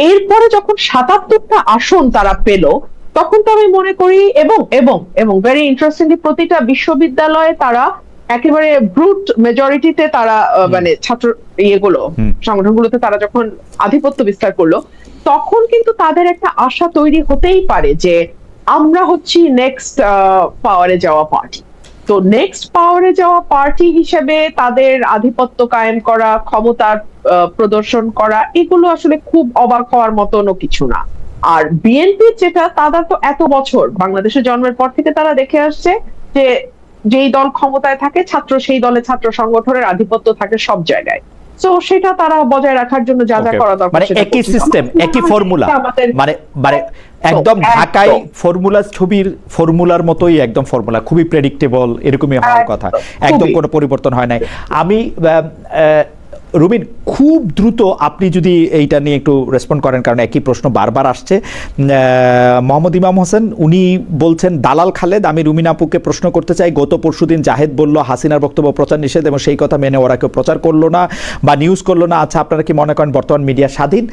এরপরে যখন 77টা আসন তারা পেল, তখন তো আমি মনে করি এবং এবং এবং ভেরি ইন্টারেস্টিংলি প্রতিটা বিশ্ববিদ্যালয়ে তারা একেবারে ব্রুট মেজরিটিতে তারা মানে ছাত্র ইয়েগুলো সংগঠনগুলোতে তারা যখন আধিপত্য বিস্তার করলো, তখন কিন্তু তাদের একটা আশা তৈরি হতেই পারে যে আমরা হচ্ছি নেক্সট পাওয়ারে যাওয়া পার্টি। তো নেক্সট পাওয়ারে যাওয়া পার্টি হিসেবে তাদের আধিপত্য কায়েম করা, ক্ষমতার প্রদর্শন করা, এগুলো আসলে খুব অবাক হওয়ার মতনও কিছু না। আর বিএনপি যেটা, তারা তো এত বছর বাংলাদেশে জন্মের পর থেকে তারা দেখে আসছে যে যেই দল ক্ষমতায় থাকে ছাত্র সেই দলে ছাত্র সংগঠনের আধিপত্য থাকে সব জায়গায়। তো সেটা তারা বজায় রাখার জন্য যা যা করা দরকার, মানে একই সিস্টেম, একই ফর্মুলা, মানে একদম ঢাকায় ফর্মুলা, ছবির ফর্মুলার মতোই একদম ফর্মুলা, খুবই প্রেডিক্টেবল, এরকমই হওয়ার কথা, একদম কোনো পরিবর্তন হয় নাই। আমি রুমিন, খুব দ্রুত আপনি যদি এইটা নিয়ে একটু রেসপন্ড করেন, কারণ একই প্রশ্ন বারবার আসছে। মোহাম্মদ ইমাম হোসেন উনি বলছেন, দালাল খালেদ, আমি রুমিন আপুকে প্রশ্ন করতে চাই, গত পরশুদিন জাহেদ বলল হাসিনার বক্তব্য প্রচার নিষেধ এবং সেই কথা মেনে ওরা কেউ প্রচার করলো না বা নিউজ করলো না। আচ্ছা, আপনারা কি মনে করেন বর্তমান মিডিয়া স্বাধীন?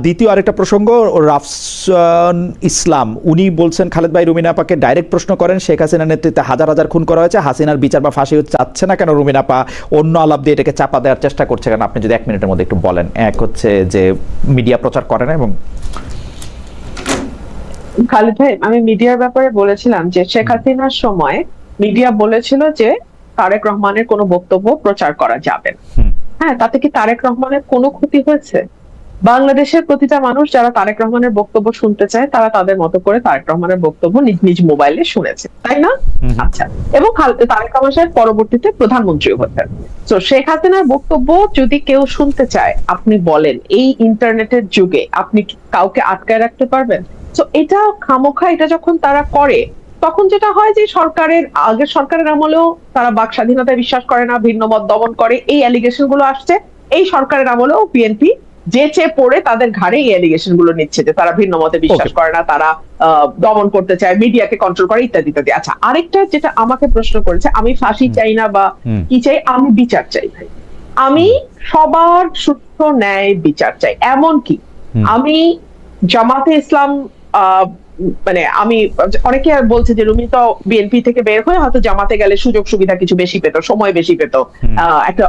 দ্বিতীয় আরেকটা প্রসঙ্গ, রাফসান ইসলাম উনি বলছেন, খালেদ ভাই রুমিন আপাকে ডাইরেক্ট প্রশ্ন করেন, শেখ হাসিনার নেতৃত্বে হাজার হাজার খুন করা হয়েছে, হাসিনার বিচার বা ফাঁসি চাচ্ছে না কেন রুমিন আপা? অন্য আলাপ দিয়ে এটাকে চাপা দেওয়ার চেষ্টা করছে কেন? আপনি যদি 1 মিনিটের মধ্যে একটু বলেন। এক হচ্ছে যে মিডিয়া প্রচার করে না, এবং খালেদ ভাই, আমি মিডিয়ার ব্যাপারে বলেছিলাম যে শেখ হাসিনার সময় মিডিয়া বলেছিল যে তারেক রহমানের কোনো বক্তব্য প্রচার করা যাবে না। হ্যাঁ, তাতে কি তারেক রহমানের কোনো ক্ষতি হয়েছে? বাংলাদেশের প্রতিটা মানুষ যারা তারেক রহমানের বক্তব্য শুনতে চায়, তারা তাদের মতো করে তারেক রহমানের বক্তব্য নিজ নিজ মোবাইলে শুনেছে, তাই না? আচ্ছা, এবং তারেক রহমান সাহেব পরবর্তীতে প্রধানমন্ত্রী হতেন। তো শেখ হাসিনার বক্তব্য যদি কেউ শুনতে চায়, আপনি বলেন, এই ইন্টারনেটের যুগে আপনি কাউকে আটকায় রাখতে পারবেন? তো এটা খামোখা এটা যখন তারা করে, তখন যেটা হয় যে আগের সরকারের আমলেও তারা বাক স্বাধীনতায় বিশ্বাস করে না, ভিন্ন মত দমন করে, এই অ্যালিগেশন গুলো আসছে। এই সরকারের আমলেও বিএনপি যে চেয়ে পড়ে তাদের ঘাড়ে এই অ্যালিগেশন গুলো নিচ্ছে যে তারা ভিন্ন মতে বিশ্বাস করে না, তারা দমন করতে চায়, মিডিয়াকে কন্ট্রোল করে, ইত্যাদি ইত্যাদি। আচ্ছা, আরেকটা যেটা আমাকে প্রশ্ন করেছে, আমি ফাঁসি চাই না বা কি চাই, আমি বিচার চাই ভাই। আমি সবার সুষ্ঠু ন্যায় বিচার চাই। এমনকি আমি জামাতে ইসলাম মানে আমি, অনেকে আর বলছে যে রুমি তো বিএনপি থেকে বের হয়ে হয়তো জামাতে গেলে সুযোগ সুবিধা কিছু বেশি পেত, সময় বেশি পেত, একটা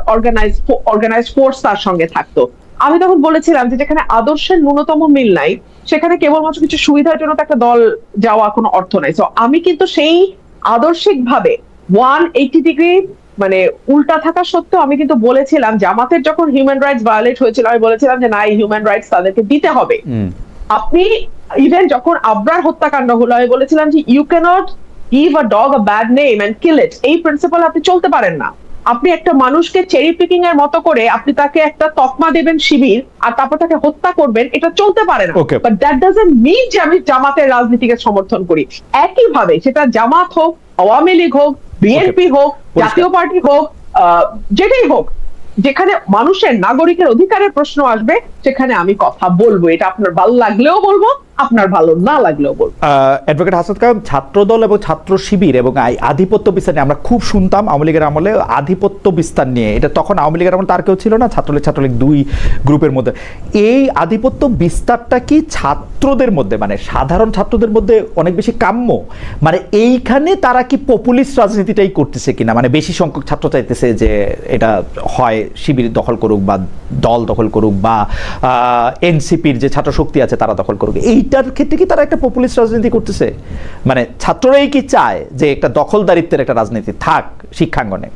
অর্গানাইজ ফোর্স তার সঙ্গে থাকতো। আমি তখন বলেছিলাম যে যেখানে আদর্শের ন্যূনতম মিল নাই, সেখানে কেবলমাত্র কিছু সুবিধার জন্য তো একটা দল যাওয়া কোনো অর্থ নাই। তো আমি কিন্তু সেই আদর্শিক ভাবে 180 ডিগ্রি মানে উল্টা থাকা সত্ত্বেও আমি কিন্তু বলেছিলাম, জামাতের যখন হিউম্যান রাইটস ভায়োলেট হয়েছিল আমি বলেছিলাম যে না, এই হিউম্যান রাইটস তাদেরকে দিতে হবে। আপনি ইভেন যখন আবরার হত্যাকাণ্ড হলো আমি বলেছিলাম যে you can't give a dog a bad name and kill it, এই প্রিন্সিপাল আপনি চলতে পারেন না। আপনি একটা মানুষকে চেরি পিকিং এর মতো করে আপনি তাকে একটা তকমা দেবেন শিবির আর তারপর তাকে হত্যা করবেন, এটা চলতে পারে না। বাট দ্যাট ডাজন্ট মিন যে আমি জামাতের রাজনীতিকে সমর্থন করি। একইভাবে সেটা জামাত হোক, আওয়ামী লীগ হোক, বিএনপি হোক, জাতীয় পার্টি হোক, যেটাই হোক, যেখানে মানুষের নাগরিকের অধিকারের প্রশ্ন আসবে সেখানে আমি কথা বলবো। এটা আপনার ভালো লাগলেও বলবো, আপনার ভালো না লাগলেও বলবো। অ্যাডভোকেট হাসান কালাম, ছাত্রদল এবং ছাত্র শিবির এবং আধিপত্য বিস্তার নিয়ে আমরা খুব শুনতাম আওয়ামী লীগের আমলে, আধিপত্য বিস্তার নিয়ে। এটা তখন আওয়ামী লীগের আমলে তার কেউ ছিল না, ছাত্রলীগ দুই গ্রুপের মধ্যে। এই আধিপত্য বিস্তারটা কি ছাত্রদের মধ্যে, মানে সাধারণ ছাত্রদের মধ্যে অনেক বেশি কাম্য? মানে এইখানে তারা কি পপুলিস্ট রাজনীতিটাই করতেছে কিনা? মানে বেশি সংখ্যক ছাত্র চাইতেছে যে এটা হয় শিবির দখল করুক বা দল দখল করুক বা এনসিপির যে ছাত্র শক্তি আছে তারা দখল করুক, এইটার ক্ষেত্রে কি তারা একটা পপুলিস্ট রাজনীতি করতেছে? মানে ছাত্ররাই কি চায় যে একটা দখলদারিত্বের একটা রাজনীতি থাক শিক্ষাঙ্গনে?